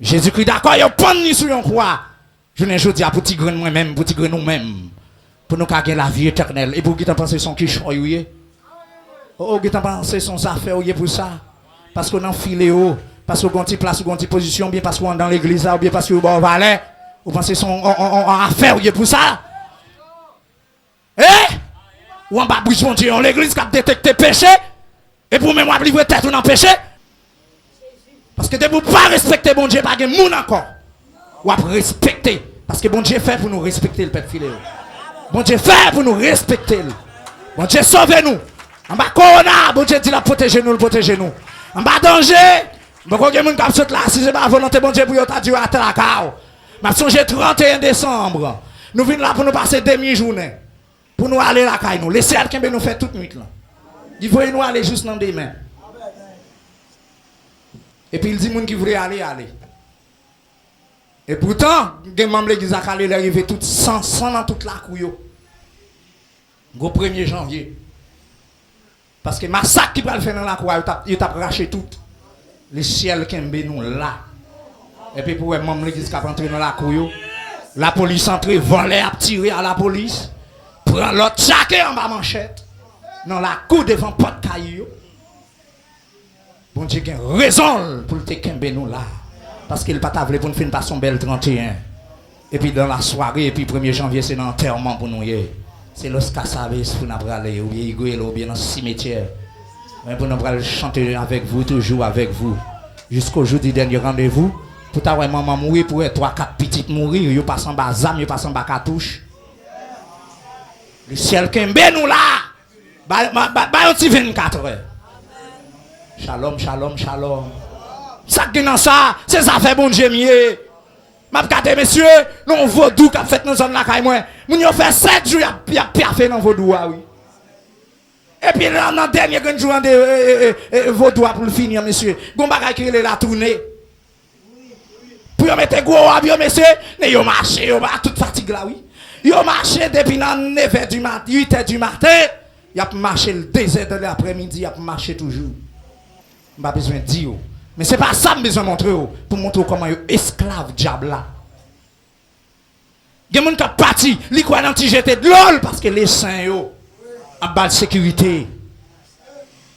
Jésus-Christ d'accord, il prend ni sur une croix. Je ne dis pas pour tigrer moi-même, pour tigrer nous-mêmes. Pour nous gagner la vie éternelle. Et pour qui t'en penses son qui choye. Oh, qui t'en penses son affaire pour ça. Parce qu'on en filé haut. Parce qu'on a une place, ou une position, bien parce qu'on est dans l'église, ou bien parce qu'on est au valet, ou pensez son affaire pour ça. Ou en bas bouche mon Dieu, l'église qui a détecté péché, et pour même livrer tête ou non péché. Parce que de vous pas respecter bon Dieu, pas de monde encore. Ou après respecter. Parce que bon Dieu fait pour nous respecter le peuple filéo. Bon Dieu fait pour nous respecter. Bon Dieu sauve-nous. En bas corona, bon Dieu dit la protégez-nous, le protégez-nous. En bas danger. Je ne sais pas si là, si c'est pas volonté bon Dieu pour ta Dieu à la cao. Je songe 31 décembre. Nous venons là pour nous passer demi-journée. Pour nous aller à la caille nous. Laissez quelqu'un nous faire toute nuit là. Il faut nous aller juste dans des mains. Et puis il dit qui voulait aller. Et pourtant, les membres de l'église à Calais arrivent tout sans dans toute la couille. Au 1er janvier. Parce que massacre qui va le faire dans la couille, il t'a raché tout. Le ciel qui est nous là. Et puis pour les membres de l'église qui sont entrés dans la couille, la police entre, voler à tirer à la police, prend l'autre chaque en bas manchette, dans la cour devant porte caillou. Bon Dieu a raison pour te kembe nous là. Parce qu'il pas voulu pour nous faire une belle 31. Et puis dans la soirée, et puis 1er janvier, c'est l'enterrement pour nous. C'est lorsqu'à service pour nous aller, ou bien dans le cimetière. Pour nous chanter avec vous, toujours avec vous. Jusqu'au jour du dernier rendez-vous. Pour ta maman mourir, pour 3-4 petites mourir, ils passent en bas zam, ils passent en bas cartouche. Le ciel kembe nous là. Bah, un petit 24 heures. Shalom. Ça qui dans ça, c'est ça fait bon Dieu mieux. M'a regardé messieurs, non vaudou qu'a fait dans zone la caille moi. Moun yo fait 7 jours y a piafé dans vaudou oui. Et puis dans dernier jour de vaudou pour le finir monsieur. Gon bagay qui la tourner. Pour mettre gros avion messieurs, ne yo marché yo ba toute fatigue là oui. Yo marché depuis 9h du matin, 8h du matin, y a marché le 2h de l'après-midi, y a marché toujours. Pas besoin de dire. Mais c'est pas ça que je besoin de montrer. Pour montrer comment ils sont esclaves diable là. Il y a des gens qui sont partis. Ils croient dans le jeté de l'ol parce que les saints ont bas de sécurité.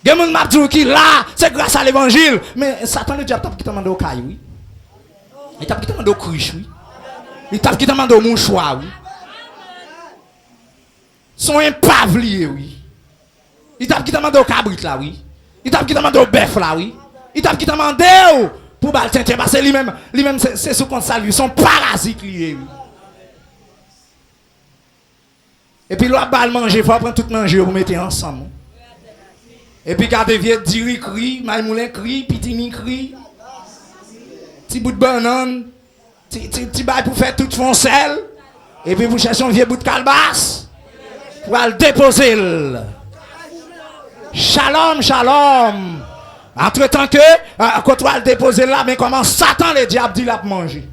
Il y a des gens qui sont là. C'est grâce à l'évangile. Mais Satan le diable qui t'a demandé au caillou. Oui. Il t'a demandé au cruche. Oui. Il t'a demandé au mouchoir. Oui. Son impave lié. Oui. Il t'a demandé au cabrit là. Oui. Il t'a demandé au bœuf là. Oui. Il t'a demandé Pour balter, parce que lui-même, c'est ce qu'on salue, son parasite lié. Et puis, l'autre balle manger, il faut prendre tout manger pour mettre ensemble. Et puis, quand vieux diri crie, Maïmoulin crie, Pitini crie, petit bout de banane, petit bail pour faire tout foncel. Et puis, vous cherchez un vieux bout de calebasse pour aller déposer. Shalom, shalom. Entre-temps que, quand tu vas le déposer là, mais comment Satan le diable dit là pour manger.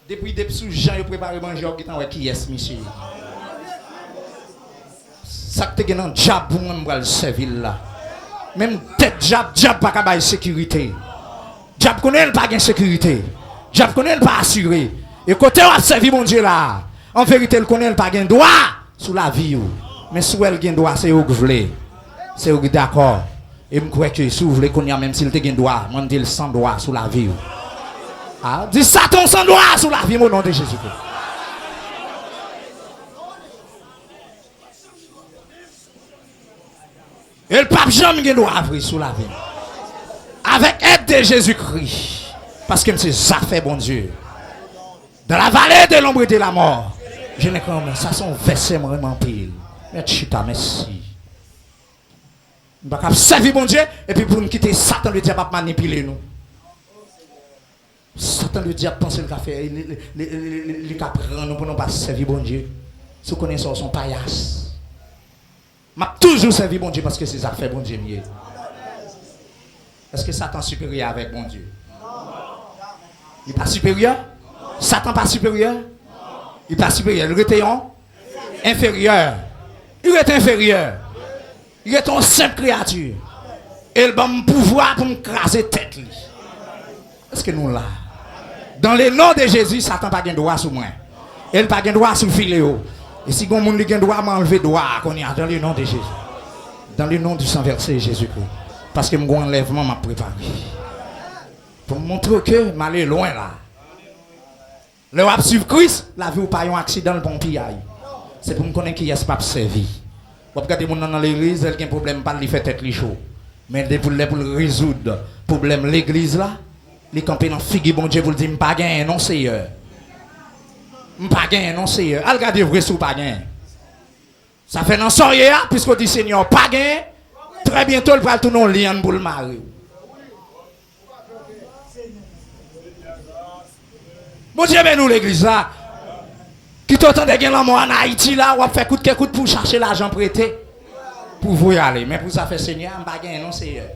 Depuis des sous-gens, ils préparent manger, qui est monsieur. Ça que tu as un diable pour moi, le servir là. Même tête diable pas de sécurité. Diable connaît pas de sécurité. Diable connaît pas assuré. Et côté on a servi mon Dieu là, en vérité, il connaît pas de droit sur la vie. Mais si elle a un droit, c'est où que vous voulez. C'est où d'accord. Et je crois que si vous voulez qu'on y a même s'il a un droit, on dit sans droit sur la vie. Ah, dis Satan sans droit sur la vie, au nom de Jésus. Et le pape Jean doit avoir sous la vie. Avec aide de Jésus-Christ. Parce que c'est ça fait bon Dieu. Dans la vallée de l'ombre et de la mort. Je n'ai comme ça son verset vraiment pile. Mais chita merci. On va servir bon Dieu et puis pour nous quitter Satan le diable va manipuler nous. Satan le diable pense le café les prendre nous pour nous pas servir bon Dieu. Si vous connaissez son paillasse. M'a toujours servi bon Dieu parce que c'est ça fait bon Dieu mieux. Est-ce que Satan est supérieur avec bon Dieu? Il n'est pas supérieur? Satan pas supérieur? Il n'est pas supérieur. Il était inférieur. Il est inférieur. Il est une simple créature. Et il va me pouvoir pour me craser tête. Est-ce que nous là? Dans le nom de Jésus, Satan n'a pas de droit sur moi. Il n'a pas de droit sur le filéo. Et si quelqu'un a un droit, m'enlever droit qu'on y a dans le nom de Jésus. Dans le nom du sang versé Jésus-Christ. Parce que mon enlèvement m'a préparé. Pour me montrer que je suis loin là. Le rap suivre Christ, la vie ou pas un accident, le bon pillaille. C'est pour me connaître qui est pas servi. Vous regardez mon dans l'église, il y a un problème, pas lui fait tête li chaud. Mais pour le résoudre, le problème l'église là, les camper dans figue bon Dieu pour le dire, je pas gagné, non Seigneur. Je pas gagné, non Seigneur. Regardez vrai sous pas gagné. Ça fait non soirée, puisque dit Seigneur, pas gagné. Très bientôt, il va tourner un lien pour le mari. Bon Dieu, ben nous l'église là. Qui t'entend de l'amour en Haïti là, ou a fait coup de pour chercher l'argent prêté. Pour vous y aller. Mais pour ça faire Seigneur, je pas gagné, non Seigneur.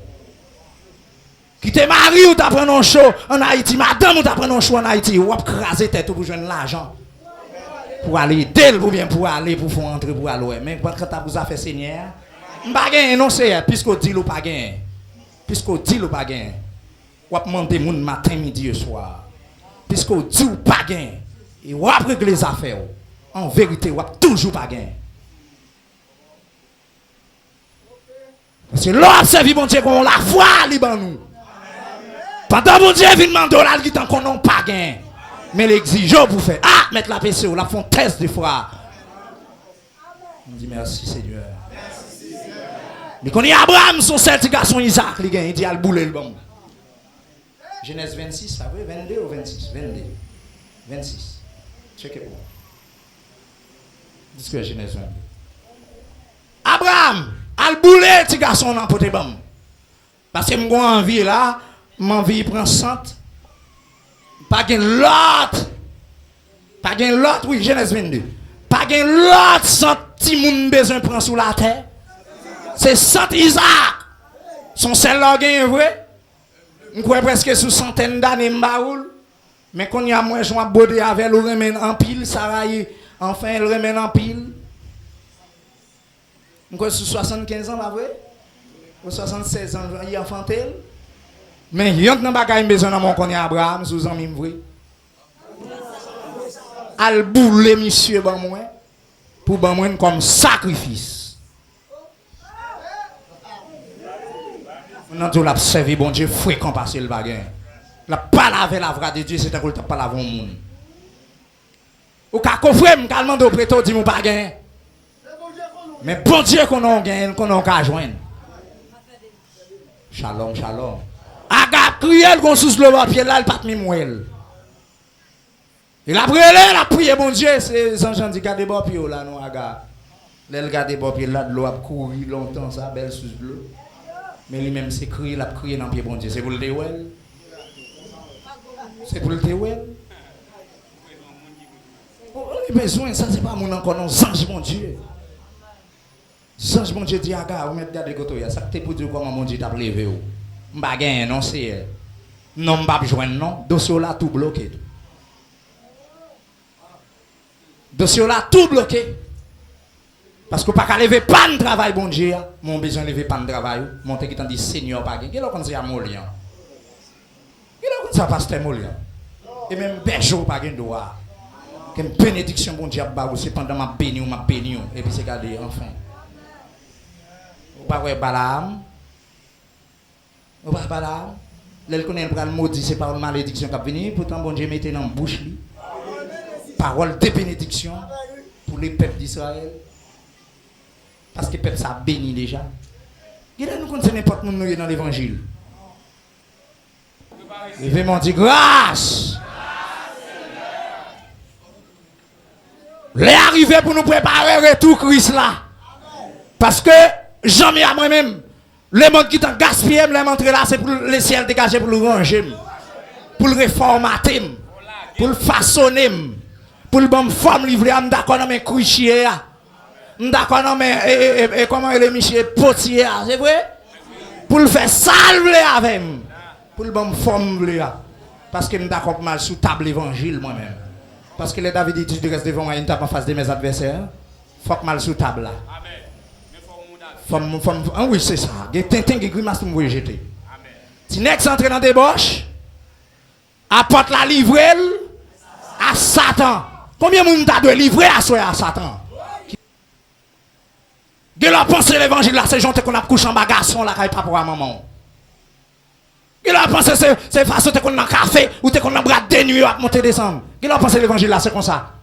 Qui te marie ou t'as pris un show en Haïti, madame ou t'as pris un show en Haïti, ou a crasé tête pour joindre l'argent. Pour aller d'elle ou bien pour aller, pour faire entrer pour aller. Mais quand t'as vous a fait Seigneur, je pas gagné, non Seigneur, puisqu'on dit ou pas gagné. Puisqu'on dit ou pas gagné. Ou a demandé mon matin, midi et soir. Puisqu'on dit ou pas gagné. Et ou après les affaires. En vérité, ou a toujours pas gagné. Parce que l'on a servi mon Dieu qu'on la foi liban nous. Pendant mon Dieu vient demander là qui tant qu'on n'a pas gagné. Mais l'exige pour faire mettre la PCO, la font test de foi. On dit merci Seigneur. Mais quand il y a Abraham, son seul garçon Isaac, il dit al bouler le bon. Genèse 26, ça veut 22 ou 26? 22. 26. Checkez pour moi. Dis que Genèse 22. Abraham, al bouler petit garçon dans pote bon. Parce que j'ai envie là, m'envie prend centre. Pas gain l'autre. Pas gain l'autre, oui, Genèse 22. Pas gain l'autre centime besoin prend sous la terre. C'est Sant Isaac. Son seul gain vrai. On croit presque sous centaine d'années m'baoul. Mais quand y a moins joint bodé avec le remède en pile, ça va y enfin le remède en pile. On croit sous 75 ans pas vrai? Ou 76 ans il enfanté. Mais il y a un bagage besoin dans mon connaît Abraham sous en même vrai. Al boule monsieur ban moi pour ban moi comme sacrifice. On a dit la servi bon Dieu fréquent passer le bagage. La pas laver la vraie de Dieu c'est un coup pas laver mon monde. Ou ka coffre me calmement de préto dit mon bagage. Mais bon Dieu qu'on a gagne qu'on a ka joindre. Shalom shalom. Agape crié, qu'on sous le pied là, il pas de mouelle. Il a brûlé, il a prié, bon Dieu, c'est Jean-Jean dit, gardez bon pied là, non, aga. L'elle garde bon pied là, de l'eau a couru longtemps, ça, belle sous l'eau. Mais lui-même, c'est crié, il a crié dans le pied, bon Dieu, c'est pour le déwell. C'est pour le déwell. On a besoin, ça, c'est pas mon encore, non, Zange, mon Dieu. Zange, mon Dieu, dit, aga, vous mettez des côtés, ça, c'est pour dire comment mon Dieu t'a levé. M'ba gagne, non, c'est. Non, m'ba joindre, non, dossier là, tout bloqué. Dossier là tout bloqué. Parce que pas qu'à lever pas de travail, bon Dieu. Mon besoin de lever pas de travail. Mon qui t'en dit Seigneur pas gain. Qu'est-ce qu'on dit à Molian? Qu'est-ce qu'on dit à pasteur Molian? Et même bergeau pas gain droit. Quelle bénédiction bon Dieu ba c'est pendant ma béni et puis c'est garder enfin. Ou pas ouais Balaam. Ou pas Balaam. L'elle connaît le bral maudit c'est par une malédiction qui va venir pourtant bon Dieu mettait dans bouche lui. Parole de bénédiction pour les peuples d'Israël. Parce que le peuple ça béni déjà. Il nous connaissons n'importe où nous dans l'évangile. Il veut m'en dire grâce. Les arrivés pour nous préparer tout Christ là. Parce que jamais à moi-même, les monde qui t'ont gaspillé, les montrer là, c'est pour le ciel dégager pour le ranger, pour le réformater, pour le façonner. Pour le bon femme livrée, je suis d'accord dans mes couchiers. Je suis d'accord dans mes. Comment il est Michel Potier, c'est vrai? Pour le faire salver avec moi. Pour le bon femme livrée. Parce que je suis d'accord mal sous table l'évangile moi-même. Parce que les David dit tu restes devant moi, une tape en face de mes adversaires. Faut que mal sous table là. Ah oui, c'est ça. Il y a Tintin qui grimace pour me jeter. Si n'est que entre dans des boches, apporte la livrée à Satan. Combien de monde t'a de livrer à Satan? De la pensée l'évangile là, c'est gens qu'on a couché en bagarson là, quand papa à maman. De la pensée c'est façon qu'on a café ou qu'on a bras de nuit à monter descendre. De la pensée l'évangile là, c'est comme ça.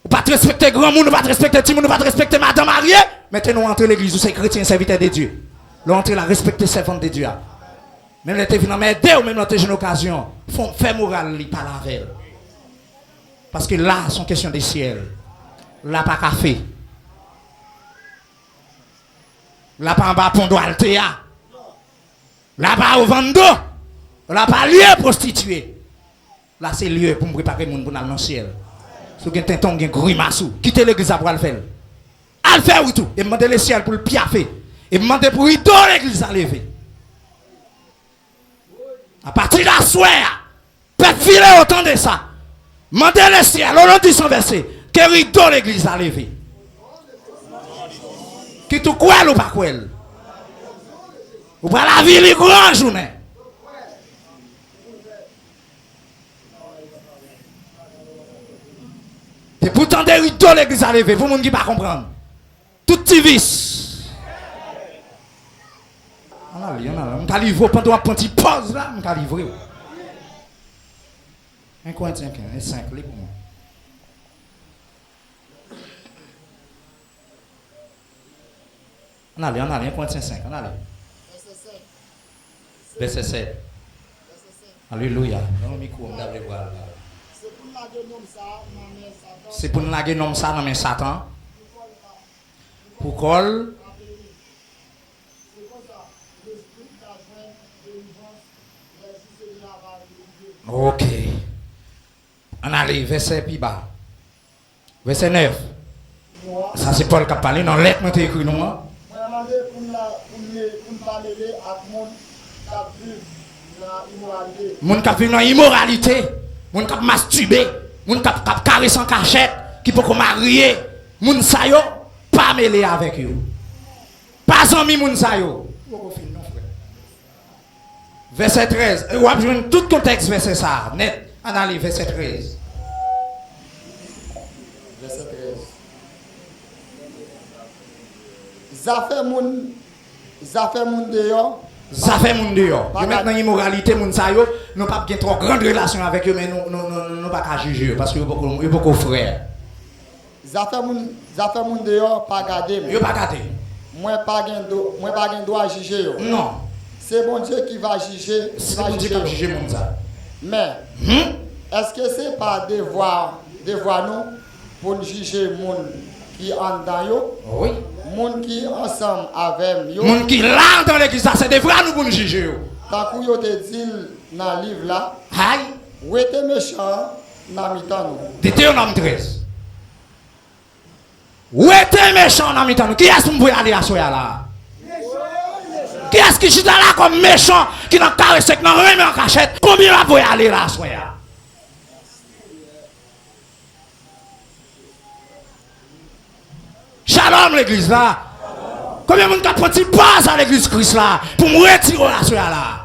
Ou pas respecter grand monde, ou pas respecter petit monde, ou pas respecter madame mariée. Mettez-nous entre l'église où c'est chrétien, serviteur de Dieu. L'entrée là, respecter servante de Dieu. Même les tévins m'aider ou même dans une occasion, font faire moral li par la veille. Parce que là, c'est une question des ciels. Là, pas café. Là, pas en bas, pont d'Altea. Là, pas au vendo. Là, pas lieu prostitué. Là, c'est lieu pour me préparer mon pour aller dans le ciel. Si vous avez un temps, vous avez un grimaçou. Quittez l'église pour le faire. Al faire ou tout. Et demandez le ciel pour le piaffer. Et demandez pour lui donner l'église à lever. À partir de la soirée, peut-être filer autant de ça. Mandez le ciel, au nom de son verset, que rideau l'église a levé. Qui tout quoi ou pas quoi? Ou pas la vie, les grandes journées. Et pourtant, des rideaux l'église a levé, pour les gens qui ne comprennent pas. Tout petit vice. On a livré pendant un petit pause là, on a livré. Un coin de 5, un 5, les pour moi. On a un coin de 5, on a verset 7. Alléluia. Dans le micro, on doit voir. C'est pour nous laguer nom ça dans mes Satan. Pour col. Ok. On arrive, verset plus bas. Verset 9. Ça c'est Paul qui a parlé dans lettre que tu écrit nous. Moun qui vivent dans l'immoralité, moun qui masturbé, moun qui carré sans cachette, qui peut marier, moun sa yo pas mêlé avec eux. Pas ami moun sa yo. Verset 13. Ou avez joué tout contexte verset ça. Net. Analyse verset 13. Verset 13. Zafé moun dehors. Zafé moun dehors. Yo maintenant immoralité moun sa yo, nous pas gen trop grande relation avec eux mais nous pas qu'à juger parce que yo beaucoup frère. Zafé moun dehors pas garder. Yo pas garder. moi pas gain droit juger yo. Non. C'est bon Dieu qui va juger, C'est bon Dieu qui va juger mon ça. Mais est-ce que c'est pas devoir nous pour nous juger moun qui en dans yo? Oui. Moun qui ensemble avec yo. Moun qui là dans l'église ça c'est devoir nous pour nous juger yo. Tant que yo te dit dans le livre là, Aïe. où était méchant dans mi-temps nous. Deutéronome 13. Où était méchant dans mi-temps nous? Qui est-ce qu'on peut aller à soya là? Qui est-ce qui chute là comme méchant qui n'a carré sec dans remet en cachette? Combien va pouvoir aller là soya? Shalom l'église là. Combien de monde qui prend passe à l'église Christ là pour me retirer la soya là?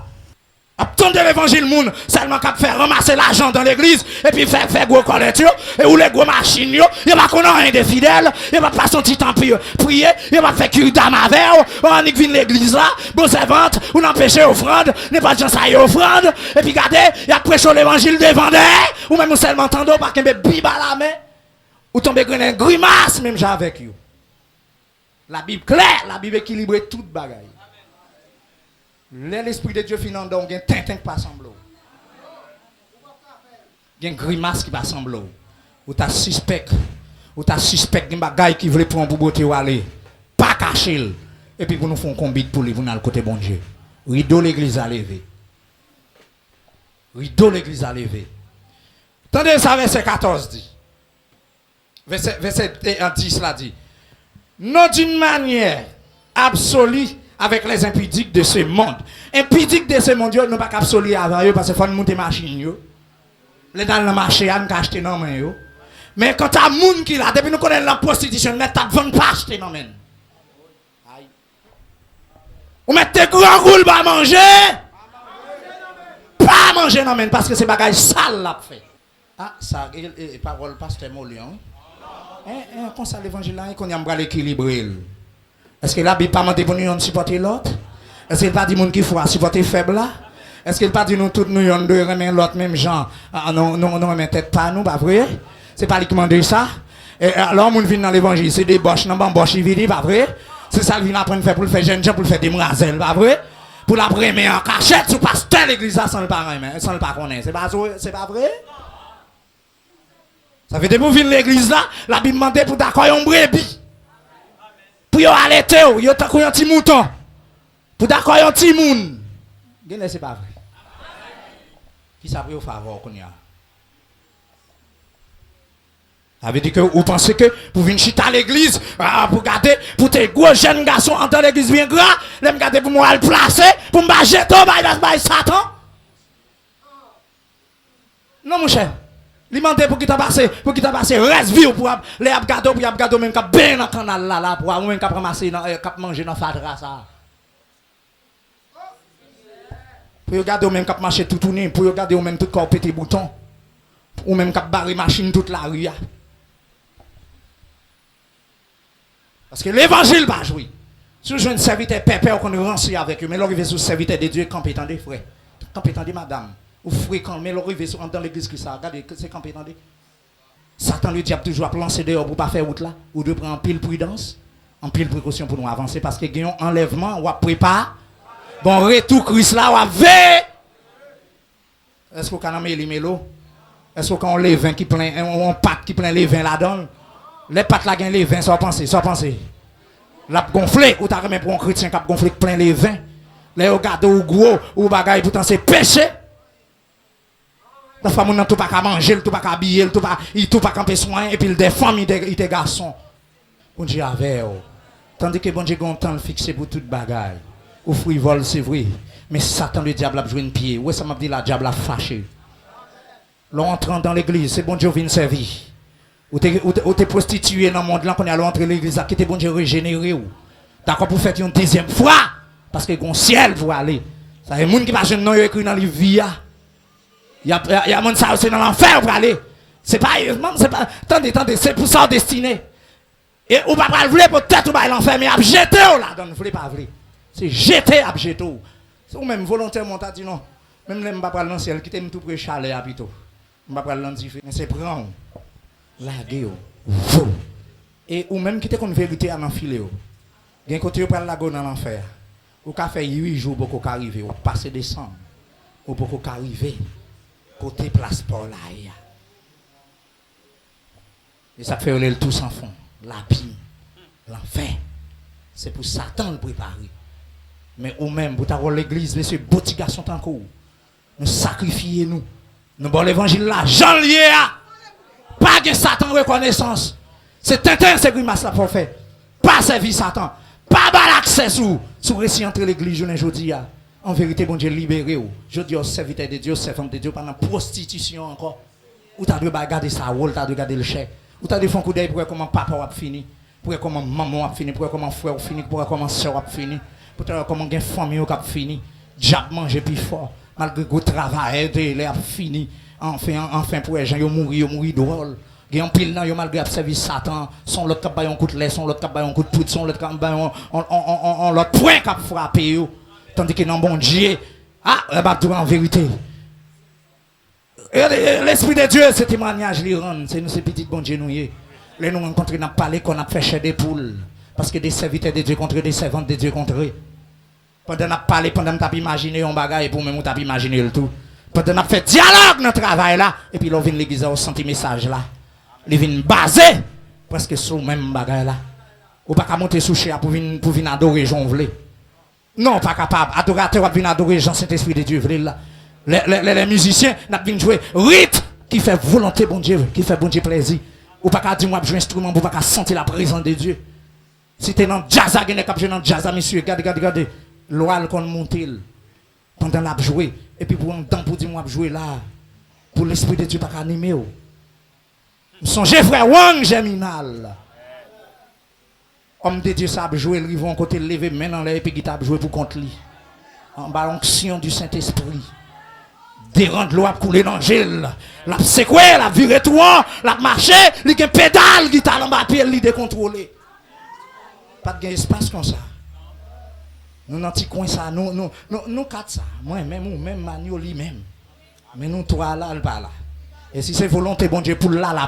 Attendez l'évangile moun seulement qu'à faire ramasser l'argent dans l'église et puis faire gros collecte et ou les gros machines yo, il va connaître rien de fidèles, il va pas son petit temps prier, il va faire cuire dame avec on vient l'église là, bon servante, ou n'empêcher offrande, n'est pas de gens ça y offrande et puis regardez, il a prêché l'évangile devant ou même seulement entendre pas qu'un bible à la main ou tomber une grimace même j'ai avec vous. La Bible claire, la Bible équilibrée toute bagaille. L'esprit de Dieu finit dans un tintin qui passe semble. Il y a une grimace qui passe semble. Ou t'as suspect d'une bagaille qui veut prendre pour beauté ou aller. Pas caché. Et puis pour nous faire un combat pour lui, vous n'avez le côté bon Dieu. Rideau l'église à lever. Rideau l'église à lever. Attendez ça, verset 14 dit. Verset 10 là dit. Non d'une manière absolue avec les impudiques de ce monde. Impudiques de ce monde, nous ne pas absolument avant eux parce qu'il faut monter machine. Les dans le marché, on peut acheter non mais mais quand à moun qui là, depuis nous connaissons la prostitution, net t'as besoin pas acheter non mais. Ou mettez grand roule pas manger. Pas manger non mais parce que c'est bagaille sale l'a fait. Ah ça parole pasteur Molion. Comme ça l'évangile là qu'on y a bras l'équilibré. Est-ce que la Bible pas demandé pour nous supporter l'autre? Est-ce qu'il pas dit moun qui faut supporter faible là? Est-ce qu'il pas dit nous tous nous yon deux remet l'autre même gens non remet tête pas nous pas vrai? C'est pas lui qui demande ça. Et alors moun vient dans l'évangile, c'est des boches non boche vidi pas vrai? C'est ça qu'il vient apprendre faire pour le faire jeune gens pour le faire demoiselle pas vrai? Pour la premier en cachette sous pasteur l'église sans le pas sans le pas connaître. C'est pas vrai? Ça fait depuis venir l'église là, la Bible demande pour d'accord un brebis. Pour yo arrêter yo t'as un petit mouton. Pour d'accord un petit moun. Gene c'est pas vrai. Qui ça pour faveur qu'on y a. Ça veut dire que vous pensez que pour venir chita à l'église, pour garder pour tes gros jeunes garçons en dans l'église bien grand, les me garder pour moi le placer, pour me jeter by Satan. Non mon cher. Li mande pour qui t'a passé reste vie pour les abgado pour abgado même cap ben dans canal là pour même cap ramasser cap manger dans fatra ça. Pour regarder même cap marcher tout tourner, pour regarder même tout corps pété bouton. Ou même cap barrer machine toute la rue. Parce que l'évangile va jouer. Si je un serviteur pépère qu'on est avec eux, mais l'arrivé sur serviteur de Dieu compétent des frères. Compétent des madame. Ou fréquent, mais l'arrivé dans l'église qui ça, regardez, c'est compétent des. Satan le diable toujours à lancer dehors pour pas faire route là, ou de prendre en pile prudence, en pile précaution pour nous avancer, parce que gagnons enlèvement, ou à préparer. Bon retour Christ là, ou à veiller. Est-ce qu'on a mis les mélos? Est-ce qu'on a les vins qui plein, on pâte qui plein les vins là-dedans? Les pâtes là gagnent les vins, sans penser. La gonflé, ou t'as remis pour un chrétien qui a gonflé plein les vins. Les regards ou gros, ou bagaille, pourtant c'est péché. La femme n'a tout pas qu'à manger, tout pas qu'à habiller, tout pas camper soin, et puis il des femmes, il des garçons. Bon Dieu avec tandis que bon Dieu a un temps fixé pour toute bagaille. Ou frivole, c'est vrai. Mais Satan, le diable, a joué une pied. Ouais, ça m'a dit la diable a fâché. L'entrant dans l'église, c'est bon Dieu vient servir. Ou t'es prostitué dans le monde là, qu'on est allé entrer l'église, qui t'es bon Dieu régénéré. D'accord, pour faire une deuxième fois. Parce qu'il y a un ciel pour aller. Ça y a des gens qui passent un nom écrit dans le livre. Il y a des gens qui sont dans l'enfer pour aller. C'est pas. Attendez, c'est pour ça destiné. Et ou pas le vouloir peut-être ou pas l'enfer, mais jeter là, donc vous voulez pas vrai. C'est jeter à jeter. Ou même volontairement t'as dit non. Même les m'pas pas dans le ciel qui t'aime tout près chalet plutôt. M'pas pas l'andifer, mais c'est prendre. Laguer. Et ou même qui te une vérité à enfiler. Gen côté yo pral la go dans l'enfer. Ou ka fait 8 jours pour qu'on arrive, ou passer décembre. Ou pour qu'on arrive côté place Paul là. Et ça fait le tout sans fond, l'abîme, l'enfer. C'est pour Satan le préparer. Mais ou même pour ta l'église, monsieur, petit garçon tant que nous sacrifier nous. Nous bon l'évangile là, Jean lié pas de Satan reconnaissance. C'est Tintin, c'est grimace là pour faire. Pas servir Satan. Pas l'accès sous récit entre l'église aujourd'hui. En vérité, bon Dieu libéré. Je dis au serviteur de Dieu, servant de Dieu, pendant la prostitution encore. Ou t'as dû regarder ça, ou t'as dû regarder le chèque. Ou t'as dû faire un coup d'œil pour comment papa a fini. Pour comment maman a fini. Pour comment frère a fini. Pour comment soeur a fini. Pour comment une famille a fini. Diable manger plus fort. Malgré le travail, il a fini. Enfin, pour les gens, ils mourent drôle. Il y a un pile nan yo malgré a servi Satan, son l'autre qui a un coup de lait, son l'autre qui a un coup de poudre, son l'autre qui a l'autre point qui a frappé yo. Tandis que dans bon Dieu, en vérité. L'Esprit de Dieu, ce témoignage li rend, c'est nous ces petits bon Dieu nous y. Les nous rencontrer dans parler qu'on a fait chez des poules parce que des serviteurs de Dieu contre des servantes de Dieu contre eux. Pendant n'a parlé, pendant n'a pas imaginé un bagage pour même t'as imaginé le tout. Pendant n'a fait dialogue dans le travail là et puis là vient l'église au senti message là. Ils viennent baser presque sur le même bagage là. Ou pas qu'à monter sous chez pour venir adorer Jean Vlé. Non, pas capable. Adorateur venir adorer Jean Saint-Esprit de Dieu Vlé là. Les musiciens n'a pas jouer rythme qui fait volonté bon Dieu, qui fait bon Dieu plaisir. Ou pas qu'à dire moi jouer instrument pour pas qu'à sentir la présence de Dieu. Si t'es dans jazz à gagner cap dans jazz monsieur, regardez l'oral qu'on monte pendant la jouer et puis pour un temps pour dire moi jouer là pour l'Esprit de Dieu pas animer. Songez frère Wang Germinal. Homme de Dieu ça a joué, ils vont côté lever maintenant là et puis il a joué pour contre lui. En bas l'onction du Saint-Esprit. Des rangs de l'eau a coulé dans l'angèle. La secoué, la viré tout, la marché, il y a un pédale qui t'a en bas pied, il décontrôlé. Pas de espace comme ça. Nous n'en petit coin ça, nous quatre ça. Moi même ou même Manio lui-même. Mais nous trois là, pas là. Et si c'est volonté, bon Dieu, pour là.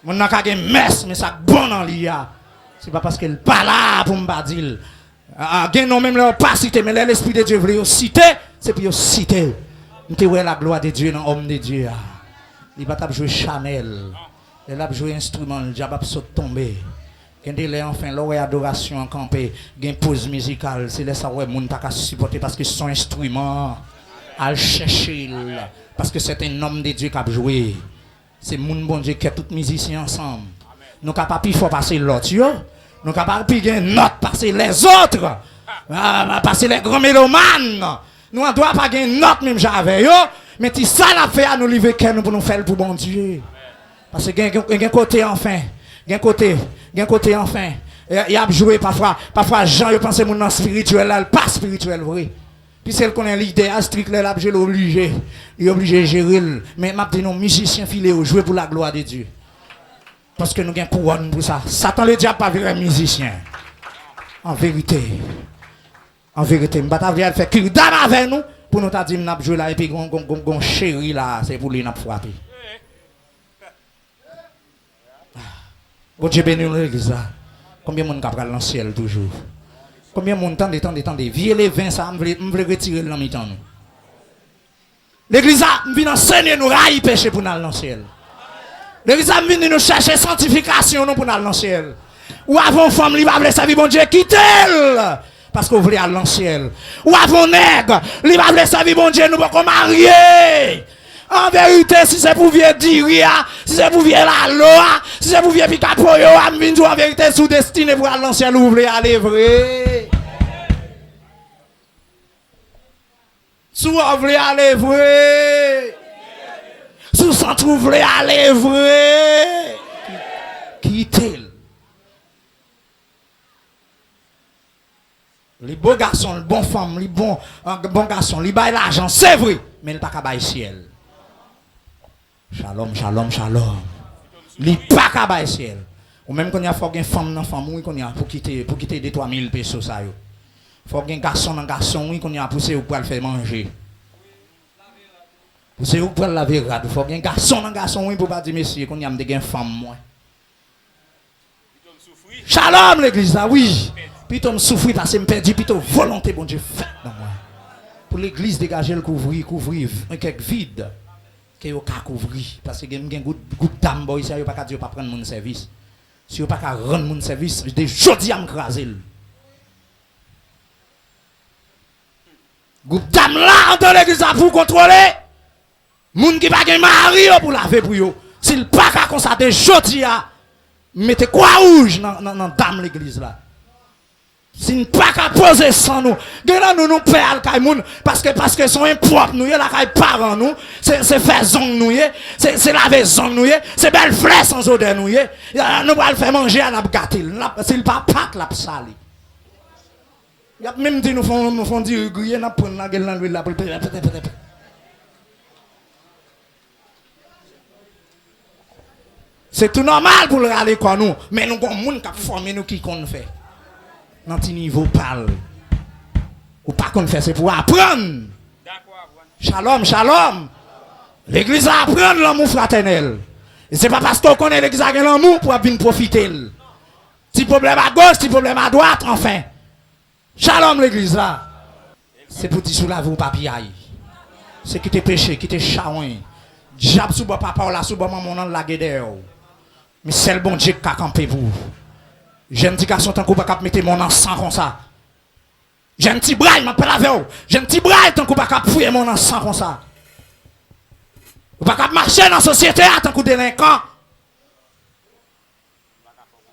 Mon n'a qu'à messe, mais ça bon en l'IA. C'est pas parce qu'elle pas là pour me dire. Non même là pas cité, mais l'Esprit de Dieu veut citer, c'est pour citer. Nous la gloire de Dieu dans l'homme de Dieu. Il va pas jouer Chanel. Il va jouer instrument, le diable va tomber. Quand enfin l'oreille adoration en campé, une pause musicale, c'est là ça ouais moun pas qu'à supporter parce que son instrument à chercher parce que c'est un homme de Dieu qui a joué. C'est moun bon Dieu qui a tous musiciens ensemble. Nous capable plus faut passer l'autre yo, nous capable plus gagner note passer les autres. Passer les grands mélomanes. Nous on doit pas gagner note même j'avais yo, mais si ça l'a fait à nous livrer nous pour nous faire pour bon Dieu. Parce que gain côté enfin, gain côté enfin. Il a joué parfois Jean il pense mon spirituel là, pas spirituel vrai. Puis celle qu'on est leader strict là, il est obligé de gérer. Mais m'a dit non musicien filé jouer pour la gloire de Dieu. Parce que nous avons couronne pour ça. Satan le diable pas vrai musicien. En vérité, je vais faire cure d'âme avec nous pour nous dire n'a jouer là et puis gon chéri là, c'est pour lui n'a frapper. Bon Dieu béni l'église là. Combien de monde capable dans le ciel toujours? Combien de monde temps vieux les 20 ça me veut retirer dans mi-temps nous. L'église là, me vient enseigner nous railler péché pour aller dans le ciel. L'église là, me vient nous chercher sanctification pour aller dans le ciel. Ou avant femme li va vle sa vie bon Dieu quitter parce qu'on voulait aller dans le ciel. Ou avant nègre, li va vle sa vie bon Dieu nous pas marier. En vérité, si c'est pour vieux dire, si c'est pour vieux la loi, si c'est pour vieux picapoyo, en vérité, sous destiné pour aller dans le ciel, vous voulez aller vrai. Sous vous voulez aller vrai. Sous centre vous voulez aller vrai. Quittez. Les beaux garçons, les bons femmes, les bons garçons, les baillent l'argent, c'est vrai, mais il pas qu'à bailler ciel. Shalom. Il pas qu'à bailler ciel. Ou même quand il y a une femme dans femme, oui, qu'on y a pour quitter des 3000 pesos ça yo. Faut un garçon dans garçon, oui, qu'on y a poussé pour le faire manger. C'est où pour laver rad, il faut un garçon, oui, pour pas dire monsieur, qu'on y a une femme, moi. Shalom l'église là, oui. Plutôt me souffrir parce que me perdu, plutôt volonté, bon Dieu, fait dans moi. Pour l'église dégager le couvrir, quelques vide. Que yo ka couvrir parce que gen goutte d'âme boy ça yo pas dire pas prendre mon service si yo pas rendre mon service de jodi à me craser goutte d'âme là dans l'église pour contrôler moun qui pas gen mari pour laver pour yo s'il pas ka comme ça de jodi à mettez quoi rouge dans dame l'église là. Si nous ne pouvons pas poser sans nous, nous perdons les gens parce que sont impropres, nous, la parents, nous, c'est faire zong, nous, c'est laver zong, nous, c'est belle fleur sans odeur, nous, nous allons faire manger à la gâter, s'il pas pas la sali. Il y a même dit nous font dire griller, nous prenons la gueule dans l'huile là pour c'est tout normal pour le aller comme nous, mais nous avons des gens qui formé nous qui qu'on fait. Dans petit niveau parle. Ou pas qu'on fait, c'est pour apprendre. Shalom, shalom. L'église a apprendre l'amour fraternel. Et c'est pas parce qu'on connaît l'église a l'amour pour venir profiter. Petit problème à gauche, petit problème à droite, enfin. Shalom l'église là. C'est pour dire sous la vie ou papier. C'est qui te péché, qui te chaouin. Diable sous bas papa ou la sous bas maman dans la guédère. Mais c'est le bon Dieu qui a campé pour vous. J'ai un petit garçon tant qu'on va pas mettre mon sang comme ça. J'ai un petit braille, m'appelle avec vous. J'ai un petit braille tant qu'on va pas fouiller mon sang comme ça. Vous va pas marcher dans la société tant qu'on délinquant.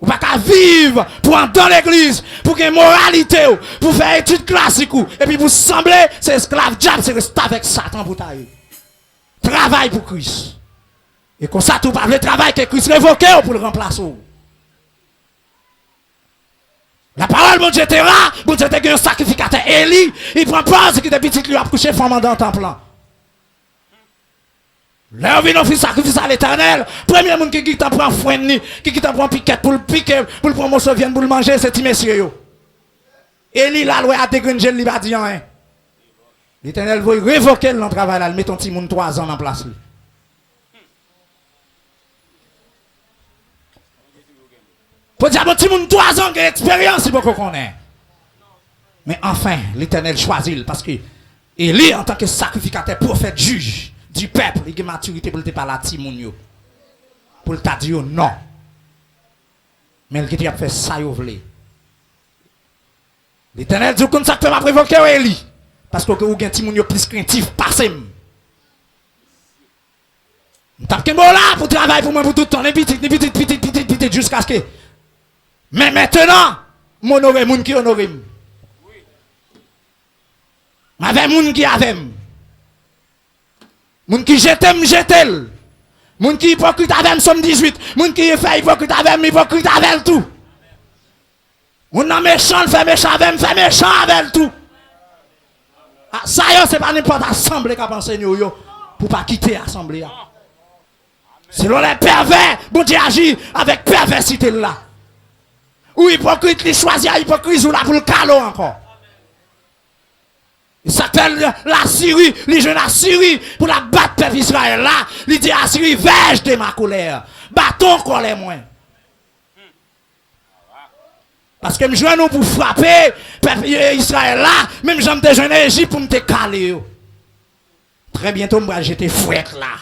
Vous va pas vivre pour entrer dans l'église, pour qu'il y ait moralité, pour faire études classiques, et puis pour sembler, c'est esclave diable, c'est rester avec Satan pour tailler. Travail pour Christ. Et comme ça, tout pas le travail que Christ révoqué pour le remplacer. La parole, bon Dieu était là, bon Dieu était un sacrificateur. Élie, il prend pause qui était petit, lui a couché femme dans le temple. Là, on vient offrir sacrifice à l'éternel. Premier monde qui t'en prend foin, qui t'en prend piquette pour le piquer, pour le promotion, vienne pour le manger, c'est petit monsieur. Élie, la loi a dégringé, il va dire rien. L'éternel veut révoquer le travail là, il met ton petit monde 3 ans en place. Pour dire, mon petit monde 3 ans d'expérience, il faut qu'on connaisse. Mais enfin, l'Éternel choisit parce que Élie, en tant que sacrificateur, prophète, juge du peuple, il a une maturité pour le parler à Timounio. Pour le dire non. Mais il a fait ça, il voulait. L'Éternel dit comme ça que m'a provoqué Élie. Parce que vous avez un Timounio plus craintif, passez. Je suis là pour travailler pour moi pour tout le temps, petit, jusqu'à ce que. Mais maintenant, m'honorer moun qui honore. M'avait moun qui avait. Moun qui jette. Moun qui hypocrite avec somme 18. Moun qui fait hypocrite avec tout. Moun nan méchant fait méchant avec tout. Ah, ça c'est pas n'importe assemblée qui a pensé yo pour pas quitter l'assemblée. Selon les pervers, bon Dieu agit avec perversité là. Ou hypocrite, il choisit hypocrite ou là pour le calot encore. Il s'appelle la Syrie, les jeunes à Syrie, pour la battre peuple Israël là. Il dit à Syrie, verge de ma colère. Bâton colère moins. Parce que je joue nous pour frapper peuple Israël là, même j'aime des jeunes Égypte pour me caler. Très bientôt, je vais jeter fouette là.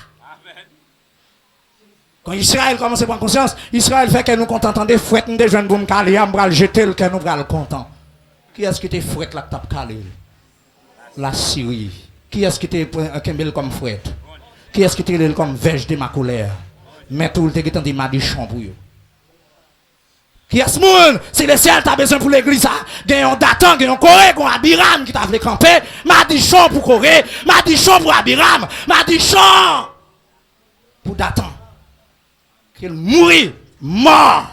Quand Israël commence à prendre conscience, Israël fait que nous contentons des fouettes, des jeunes pour me caler, on va jeter le que nous va le content. Qui est-ce qui était fouette là que tu as calé? La Syrie. Qui est-ce qui était comme fouette? Qui est-ce qui était comme verge de ma colère? Mais tout le temps, il m'a dit chambre. Qui est-ce monde? Si le ciel t'a besoin pour l'église, il y a un Datan, il y a un Corée, il y a un Abiram qui t'a fait camper, m'a dit champ pour Corée, m'a dit champ pour Abiram, m'a dit champ pour Datan. Qu'il mourit, mort.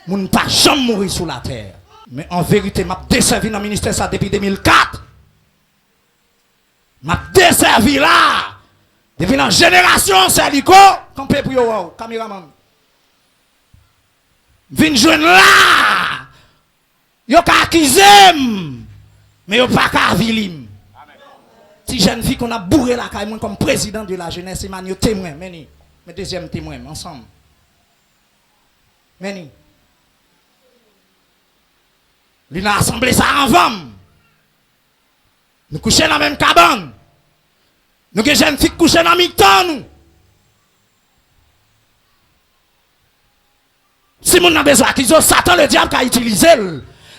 Moun pas jamais mourir sur la terre. Mais en vérité, m'a desservi dans le ministère ça depuis 2004. M'a desservi là. Depuis la génération, c'est l'ICO. Campé pour yo, caméraman. Vin joindre là. Yo ka accusé. Mais yo pas ka vilim. Si jeune fille qu'on a bourré la caille comme président de la jeunesse, et Manu témoin, mais deuxième témoin, ensemble. Mais il a assemblé ça avant. Nous couchons dans la même cabane. Nous avons jeunes filles couchées dans le mi-temps. Nous. Si nous avons besoin d'acquisition, Satan, le diable, qui a utilisé,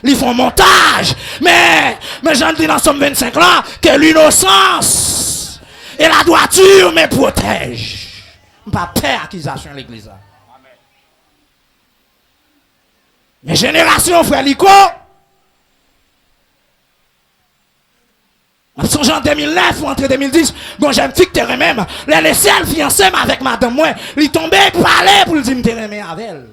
ils font montage. Mais j'en dis dans Somme 25 là, que l'innocence et la droiture me protègent. Je ne pas peur accusation à l'église. Mes générations, frère Lico, en songeant 2009 ou entre 2010, quand j'ai une fille qui même, les laissé elle fiancée avec madame moi, il tombait parler pour lui dire que je avec elle.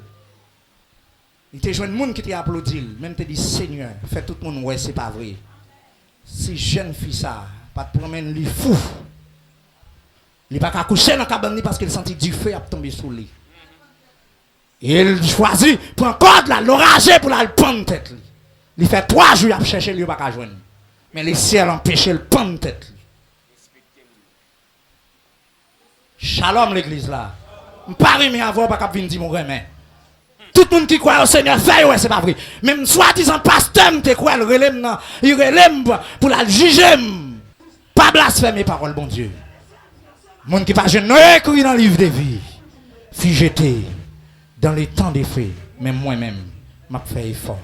Il te joint monde qui t'a applaudi, même te dit Seigneur, fait tout le monde ouais c'est pas vrai. Si jeune fille ça, pas de promène lui fou. Il pas qu'à coucher dans la cabane parce qu'il sentit du feu à tomber sous lui. Et il choisit pour encore de l'orage pour la prendre tête. Il fait 3 jours à chercher lui pas qu'à joindre. Mais les ciels empêchent le prendre tête. Shalom l'église là. Je ne pas remis à voir pas qu'à venir dire mon remède. Tout le monde qui croit au Seigneur fait, ouais, c'est pas vrai. Même soi-disant pasteur, te croit, il relève pour la juger. Pas blasphémer parole, bon Dieu. Monde qui pas jeune, écrit dans le livre de vie. Fille jeté dans les temps des faits, même moi-même, m'a fait effort.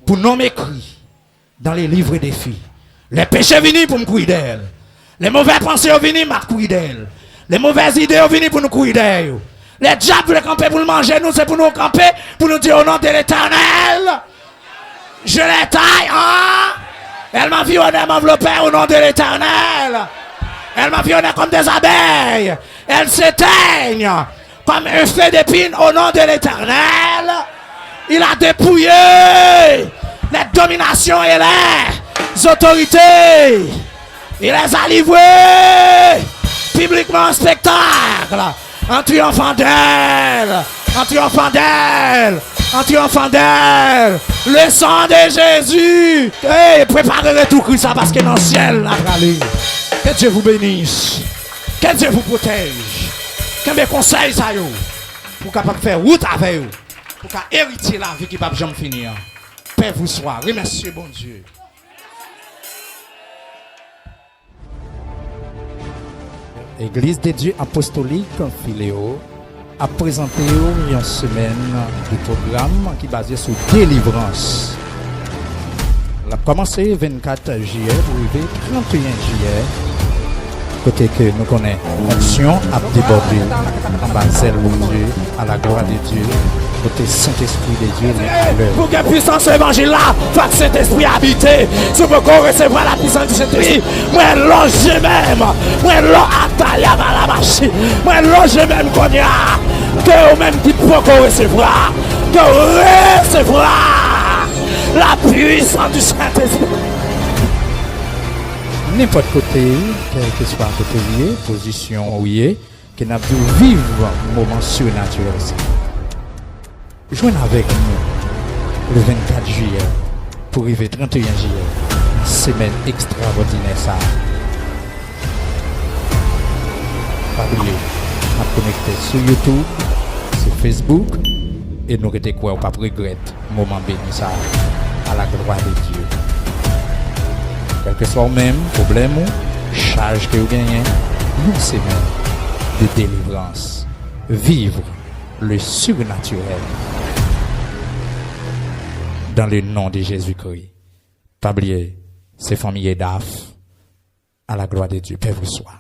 Pour non m'écrire dans les livres des filles. Les péchés viennent pour me courir d'elle. Les mauvaises pensées viennent pour me courir d'elle. Les mauvaises idées viennent pour nous courir d'elle. Les diables veulent camper pour le manger, nous c'est pour nous camper, pour nous dire au nom de l'Éternel. Je les taille, hein? Elle m'a violé, m'enveloppé au nom de l'Éternel. Elle m'a violé comme des abeilles. Elle s'éteigne comme un feu d'épine au nom de l'Éternel. Il a dépouillé les dominations et les autorités. Il les a livrées publiquement en spectacle. En triomphant d'elle, en triomphant d'elle, en triomphant d'elle, le sang de Jésus, hey, préparez tout Christ parce que dans le ciel, la râlée. Que Dieu vous bénisse, que Dieu vous protège, que mes conseils ça yo, pour capable faire route avec vous, pour qu'à hériter la vie qui va jamais finir. Paix vous soit, remerciez bon Dieu. Église des dieux apostoliques Philéo a présenté une semaine de programme qui est basé sur délivrance. Elle a commencé 24 juillet pour arriver 31 juillet. Côté que nous connaissons l'action a débordé en bas de mon Dieu, à la gloire de Dieu. Côté Saint-Esprit de Dieu, pour que puissance évangile là, faut que Saint-Esprit habite. Si vous pouvez recevoir la puissance du Saint-Esprit, moi loge même, moi loge Ataya Malamachi, moi loge même qu'on y a, que vous même qui pouvez recevoir, que recevoir la puissance du Saint-Esprit. N'importe côté, quel que soit côté lié, position où il est, que nous avons vivre un moment surnaturel. Joignez avec nous le 24 juillet pour arriver 31 juillet, une semaine extraordinaire ça. Pas oublier, on a connecté sur YouTube, sur Facebook, et nous étions quoi, on pas regretter moment béni ça à la gloire de Dieu. Quel que soit le même problème, charge que vous gagnez, une semaine de délivrance. Vivre le surnaturel dans le nom de Jésus-Christ. Pas oublier, c'est famille d'Af, à la gloire de Dieu, Père vous soit.